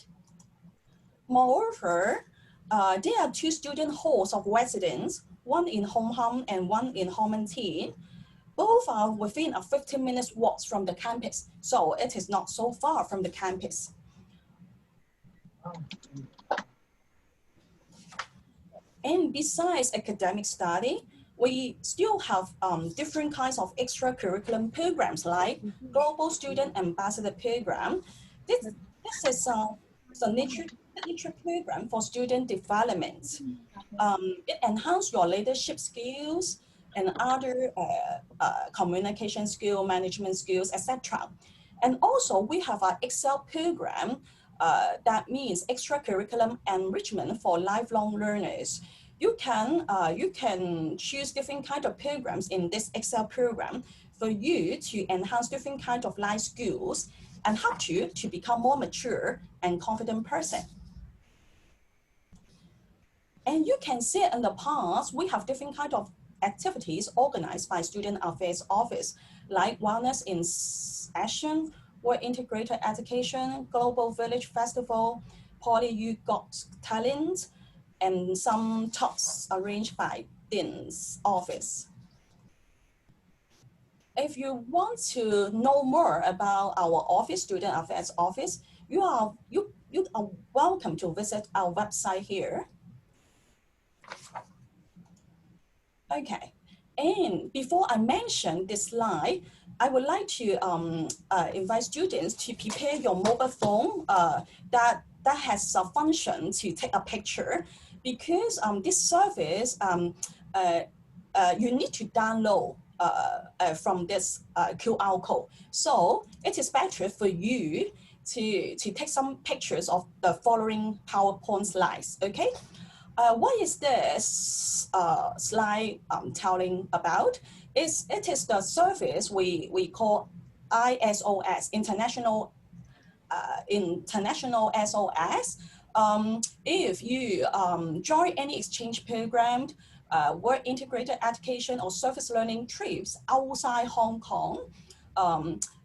S6: Moreover, there are 2 student halls of residence, one in Hong Kong and one in Homantin. Both are within a 15 minutes walk from the campus, so it is not so far from the campus. And besides academic study, we still have different kinds of extracurricular programs like Global Student Ambassador Program. This is a nature program for student development. It enhances your leadership skills and other communication skill, management skills, etc. And also we have our Excel program that means extracurricular enrichment for lifelong learners. You can choose different kind of programs in this Excel program for you to enhance different kind of life skills and help you to become more mature and confident person. And you can see in the past, we have different kind of activities organized by Student Affairs Office, like Wellness in Action, Work Integrated Education, Global Village Festival, PolyU Got Talent, and some talks arranged by Dean's Office. If you want to know more about our office, Student Affairs Office, you are welcome to visit our website here. Okay, and before I mention this slide, I would like to invite students to prepare your mobile phone that has a function to take a picture, because this service, you need to download from this QR code. So it is better for you to take some pictures of the following PowerPoint slides, okay? What is this slide telling about? It is the service we call ISOS, International SOS. If you join any exchange program, work integrated education or service learning trips outside Hong Kong,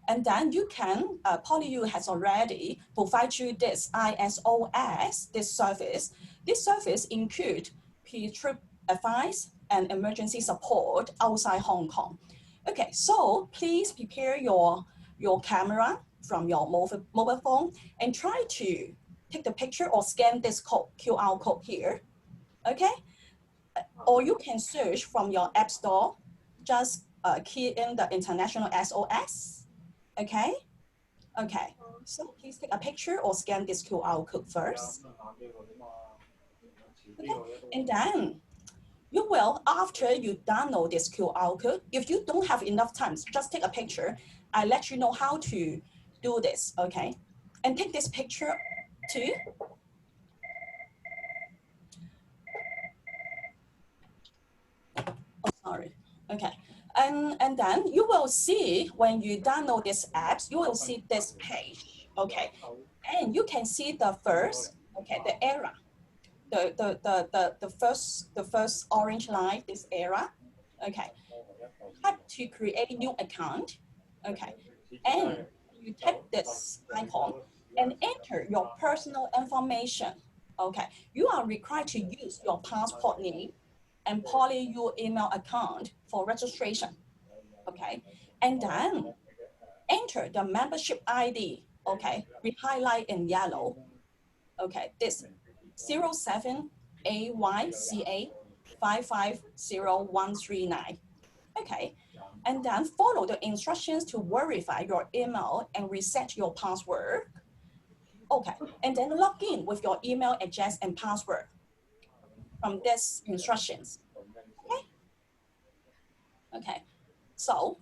S6: and then you can, PolyU has already provided you this ISOS, this service. This service includes pre-trip advice and emergency support outside Hong Kong. Okay, so please prepare your camera from your mobile phone and try to take the picture or scan this code, QR code here, okay? Or you can search from your app store, just key in the International SOS, okay? Okay, so please take a picture or scan this QR code first. Okay, and then you will, after you download this QR code, if you don't have enough time, just take a picture. I'll let you know how to do this, okay? And take this picture too. Oh, sorry, okay. And then you will see when you download this apps, you will see this page, okay? And you can see the first, okay, the era. The first orange line, this era, okay. Tap to create new account, okay. And you tap this icon and enter your personal information, okay. You are required to use your passport name and PolyU email account for registration, okay. And then enter the membership ID, okay. We highlight in yellow, okay. This 07AYCA 550139. Okay, and then follow the instructions to verify your email and reset your password. Okay, and then log in with your email address and password from these instructions. Okay, okay. So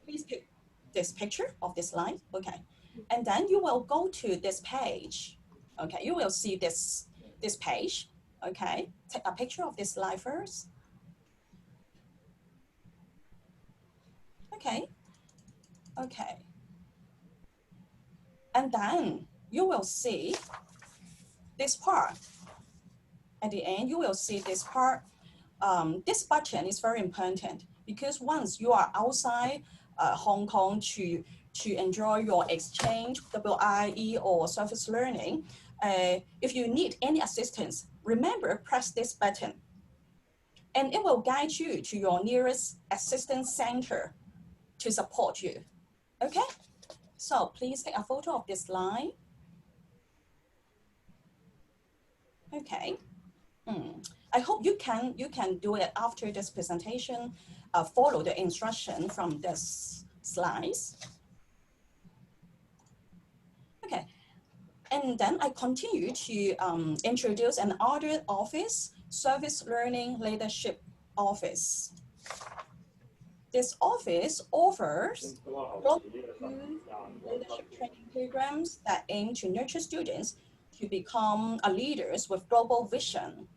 S6: please take this picture of this slide. Okay, and then you will go to this page. Okay, you will see this page. Okay, take a picture of this slide first. Okay, okay. And then you will see this part. At the end, you will see this part. This button is very important because once you are outside Hong Kong to enjoy your exchange, WIE or service learning, if you need any assistance, remember, press this button. And it will guide you to your nearest assistance center to support you. Okay? So please take a photo of this line. Okay. I hope you can do it after this presentation. Follow the instruction from this slides. Okay, and then I continue to introduce another office, Service Learning Leadership Office. This office offers global leadership training programs that aim to nurture students to become leaders with global vision.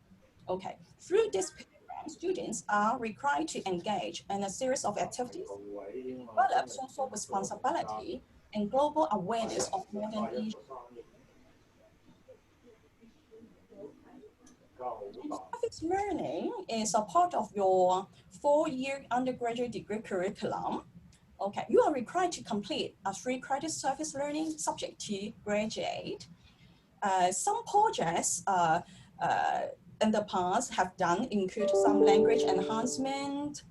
S6: Okay, through this program, students are required to engage in a series of activities, develop social responsibility, and global awareness of modern issues. Service learning is a part of your 4-year undergraduate degree curriculum. Okay, you are required to complete a 3-credit service learning subject to graduate. Some projects in the past have done include some language enhancement,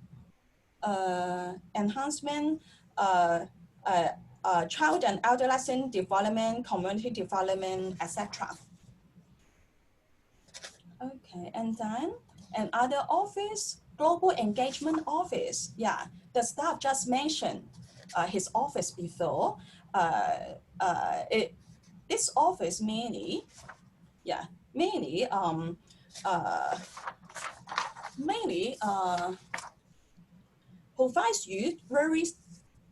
S6: child and adolescent development, community development, etc. Okay, and then another office, Global Engagement Office. Yeah, the staff just mentioned his office before. This office mainly provides you various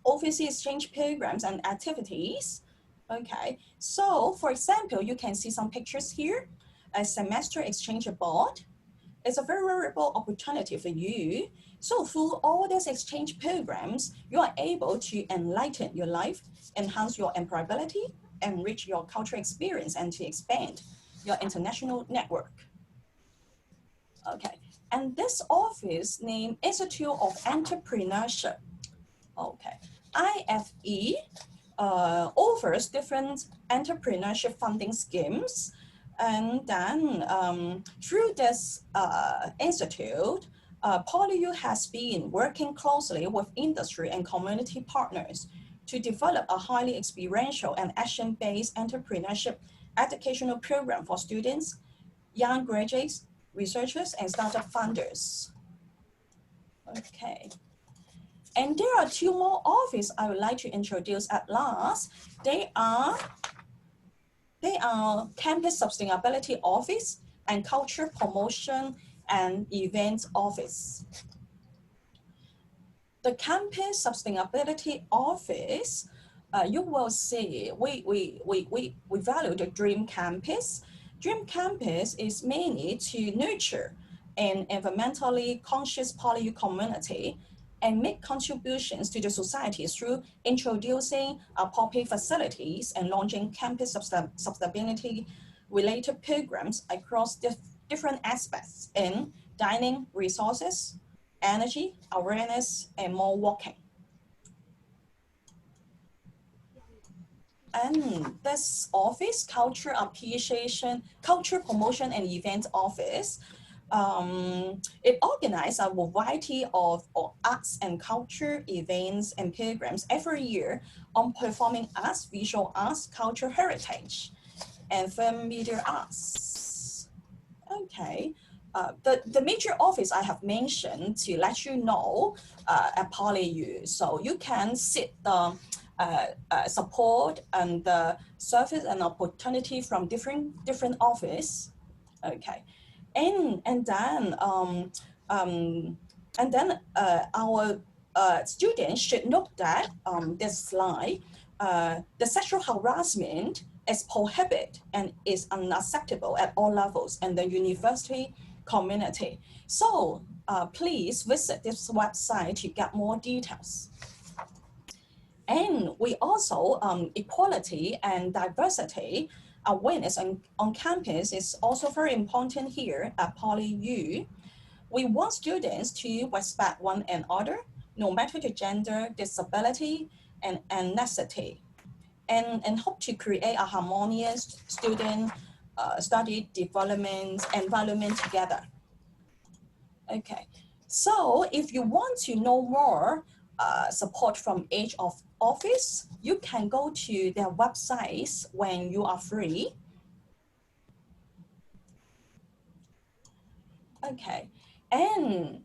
S6: overseas exchange programs and activities. Okay, so for example, you can see some pictures here. A semester exchange abroad. It's a very valuable opportunity for you. So through all these exchange programs, you are able to enlighten your life, enhance your employability, enrich your cultural experience, and to expand your international network. Okay, and this office named Institute of Entrepreneurship. Okay, IFE offers different entrepreneurship funding schemes. And then through this institute, PolyU has been working closely with industry and community partners to develop a highly experiential and action-based entrepreneurship educational program for students, young graduates, researchers, and startup founders. Okay. And there are 2 more offices I would like to introduce at last. They are Campus Sustainability Office and Culture Promotion and Events Office. The Campus Sustainability Office, you will see, we value the Dream Campus. Dream Campus is mainly to nurture an environmentally conscious PolyU community and make contributions to the society through introducing POPI facilities and launching campus sustainability related programs across different aspects in dining, resources, energy, awareness, and more walking. And this office, Culture Appreciation, Culture Promotion and Events Office, it organizes a variety of arts and culture events and programs every year on performing arts, visual arts, cultural heritage, and film media arts. Okay, the major office I have mentioned to let you know at PolyU, so you can seek the support and the service and opportunity from different office. Okay. And then our students should note that this slide, the sexual harassment is prohibited and is unacceptable at all levels in the university community. So please visit this website to get more details. And we also, equality and diversity awareness on campus is also very important here at PolyU. We want students to respect one another, no matter the gender, disability, and ethnicity, and hope to create a harmonious student study development environment together. Okay, so if you want to know more support from each of office, you can go to their websites when you are free. Okay, and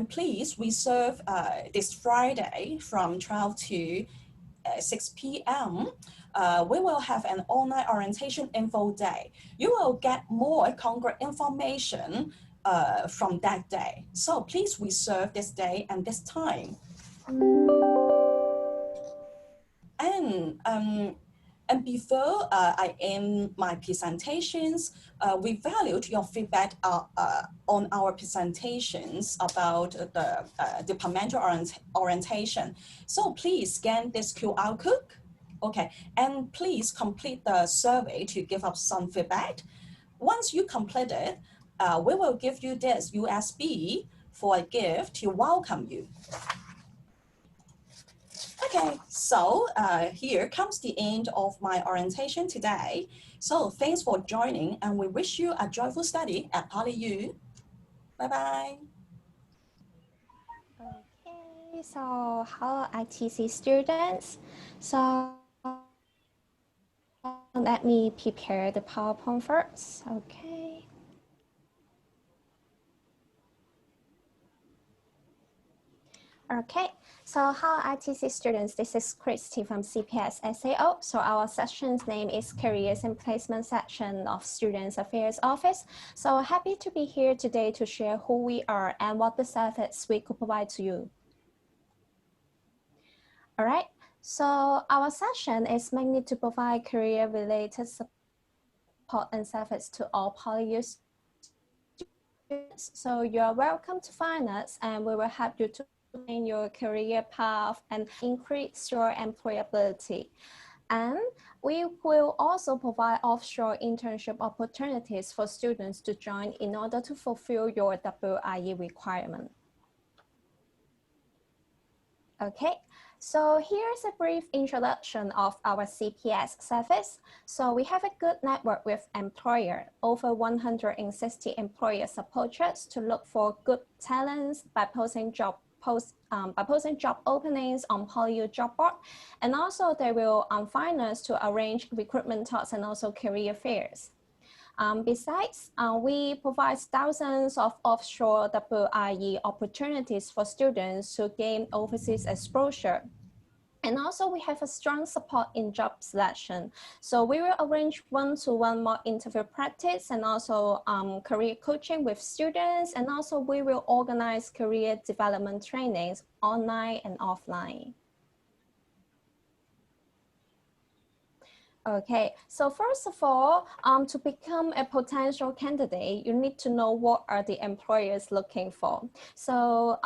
S6: please reserve this Friday from 12 to 6 p.m. We will have an online orientation info day. You will get more concrete information from that day. So please reserve this day and this time. And before I end my presentations, we valued your feedback on our presentations about the departmental orientation. So please scan this QR code, okay, and please complete the survey to give us some feedback. Once you complete it, we will give you this USB for a gift to welcome you. Okay, so here comes the end of my orientation today. So thanks for joining, and we wish you a joyful study at PolyU. Bye-bye.
S7: Okay, so hello ITC students. So let me prepare the PowerPoint first, okay. Okay, so hello ITC students, this is Christy from CPS SAO. So our session's name is Careers and Placement section of Students Affairs Office. So happy to be here today to share who we are and what the service we could provide to you. All right, so our session is mainly to provide career-related support and service to all PolyU students. So you're welcome to find us, and we will help you to in your career path and increase your employability. And we will also provide offshore internship opportunities for students to join in order to fulfill your WIE requirement. Okay, so here's a brief introduction of our CPS service. So we have a good network with employer, over 160 employer supporters to look for good talents by posting job openings on PolyU job board, and also they will find us to arrange recruitment talks and also career fairs. Besides, we provide thousands of offshore WIE opportunities for students to gain overseas exposure. And also we have a strong support in job selection. So we will arrange one-to-one mock interview practice and also career coaching with students. And also we will organize career development trainings online and offline. Okay, so first of all, to become a potential candidate, you need to know what are the employers looking for. So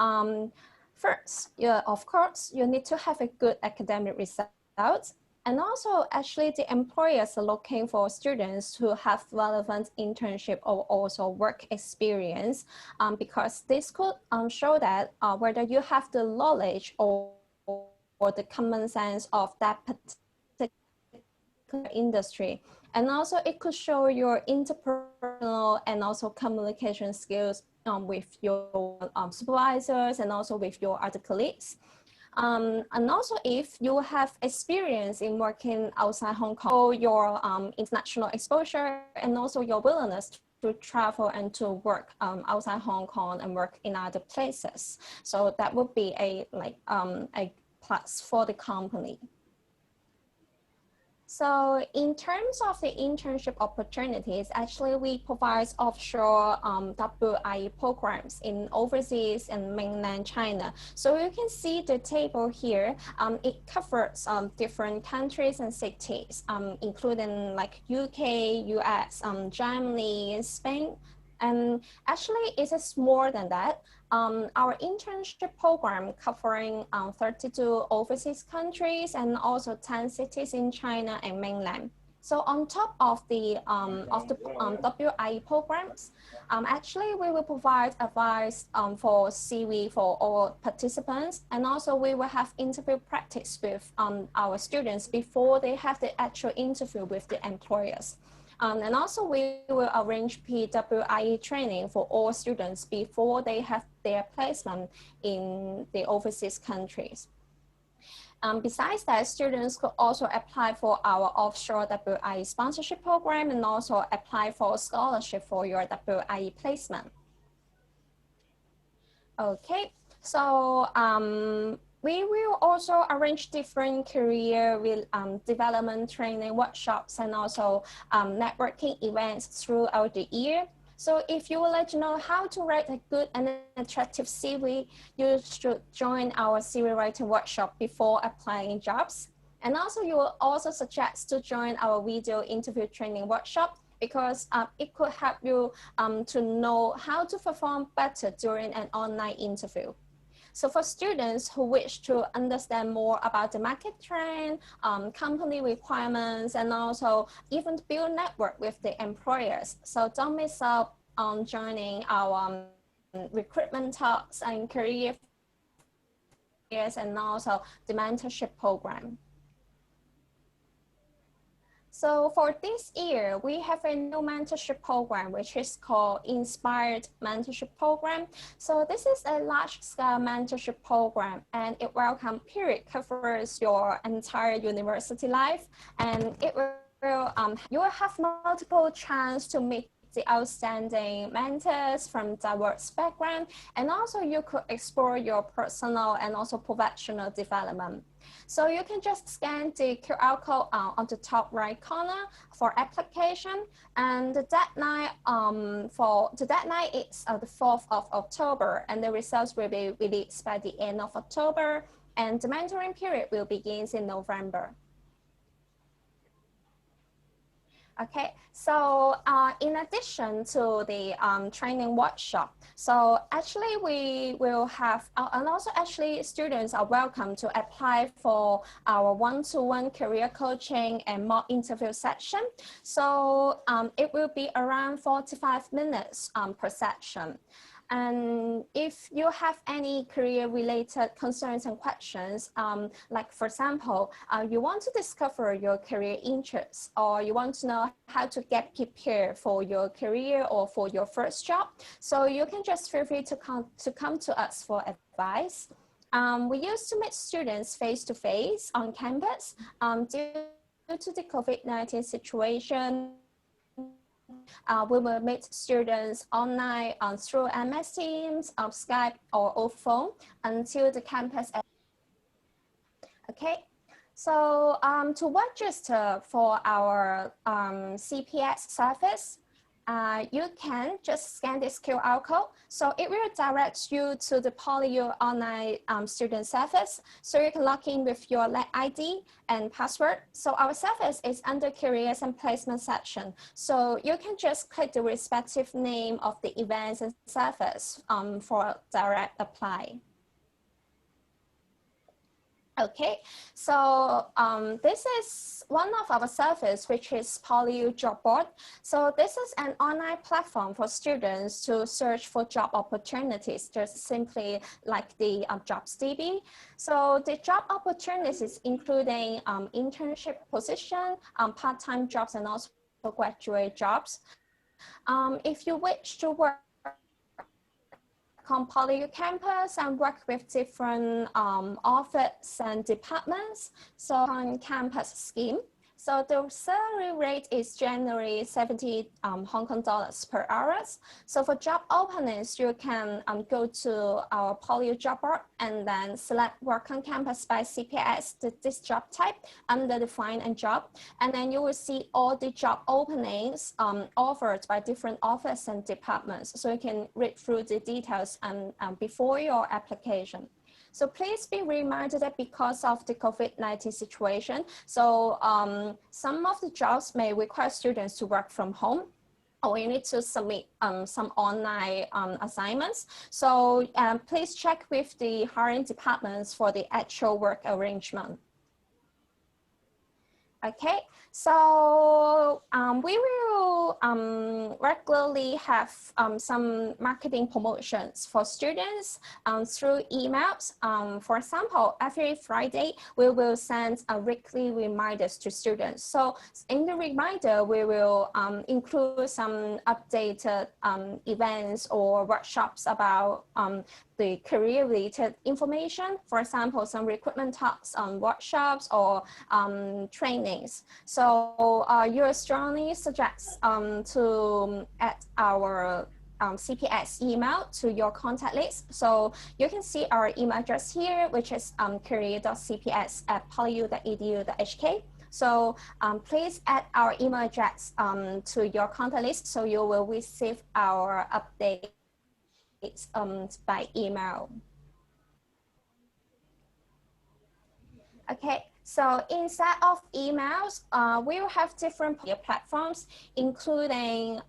S7: first, of course, you need to have a good academic results. And also, actually, the employers are looking for students who have relevant internship or also work experience, because this could show that whether you have the knowledge or the common sense of that particular industry. And also it could show your interpersonal and also communication skills with your supervisors and also with your other colleagues. And also if you have experience in working outside Hong Kong, your international exposure and also your willingness to travel and to work outside Hong Kong and work in other places. So that would be a plus for the company. So in terms of the internship opportunities, actually we provide offshore WIE programs in overseas and mainland China. So you can see the table here. It covers different countries and cities, including like UK, US, Germany, Spain, And actually, it is more than that. Our internship program covering 32 overseas countries and also 10 cities in China and mainland. So on top of the WIE programs, actually we will provide advice for CV for all participants, and also we will have interview practice with our students before they have the actual interview with the employers. And also we will arrange PWIE training for all students before they have their placement in the overseas countries. Besides that, students could also apply for our offshore WIE sponsorship program and also apply for a scholarship for your WIE placement. Okay, so we will also arrange different career development training workshops and also networking events throughout the year. So if you would like to know how to write a good and attractive CV, you should join our CV writing workshop before applying jobs. And also you will also suggest to join our video interview training workshop because it could help you to know how to perform better during an online interview. So for students who wish to understand more about the market trend, company requirements, and also even build network with the employers, so don't miss out on joining our recruitment talks and career fairs and also the mentorship program. So for this year, we have a new mentorship program, which is called Inspired Mentorship Program. So this is a large-scale mentorship program, and it welcome period covers your entire university life, and it will you will have multiple chance to meet the outstanding mentors from diverse background, and also you could explore your personal and also professional development. So you can just scan the QR code on the top right corner for application, and the deadline is the 4th of October, and the results will be released by the end of October, and the mentoring period will begin in November. Okay, so in addition to the training workshop, so actually we will have, and also actually students are welcome to apply for our one-to-one career coaching and mock interview session. So it will be around 45 minutes per session. And if you have any career-related concerns and questions, like for example, you want to discover your career interests, or you want to know how to get prepared for your career or for your first job, so you can just feel free to come to us for advice. We used to meet students face-to-face on campus. Due to the COVID-19 situation, we will meet students online through MS Teams, Skype, or over phone until the campus. Okay, so to register for our CPS service, you can just scan this QR code. So it will direct you to the PolyU online student service. So you can log in with your ID and password. So our service is under careers and placement section. So you can just click the respective name of the events and service for direct apply. Okay, so this is one of our service, which is PolyU Job Board. So this is an online platform for students to search for job opportunities, just simply like the JobsDB. So the job opportunities including internship position, part-time jobs, and also graduate jobs. If you wish to work on PolyU campus and work with different office and departments, so on campus scheme. So the salary rate is generally 70 Hong Kong dollars per hour. So for job openings, you can go to our PolyU job board and then select work on campus by CPS, this job type under the find and job. And then you will see all the job openings offered by different office and departments. So you can read through the details before your application. So please be reminded that because of the COVID-19 situation, so some of the jobs may require students to work from home. or you need to submit some online assignments. So please check with the hiring departments for the actual work arrangement. Okay, so we will regularly have some marketing promotions for students through emails. For example, every Friday, we will send weekly reminders to students. So in the reminder, we will include some updated events or workshops about the career-related information. For example, some recruitment talks, workshops, or trainings. So you strongly suggest to add our CPS email to your contact list. So you can see our email address here, which is career.cps@polyu.edu.hk. So please add our email address to your contact list, so you will receive our updates by email. Okay, so instead of emails, we will have different platforms, including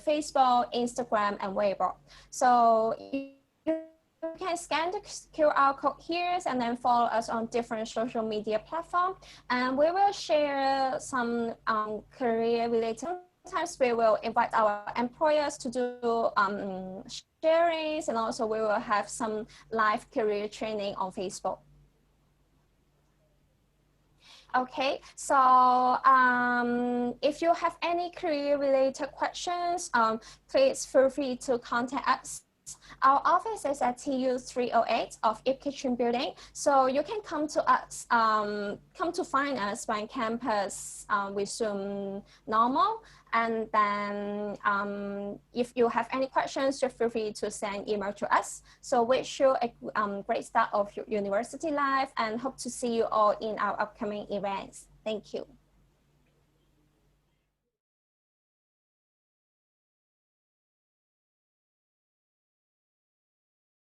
S7: Facebook, Instagram, and Weibo. So you can scan the QR code here and then follow us on different social media platforms. And we will share some career-related. Sometimes we will invite our employers to do sharings, and also we will have some live career training on Facebook. Okay, so if you have any career-related questions, please feel free to contact us. Our office is at TU 308 of Ip Kitchen Building, so you can come to us, come to find us when campus resume normal. And then if you have any questions, just feel free to send email to us. So wish you a great start of your university life, and hope to see you all in our upcoming events. Thank you.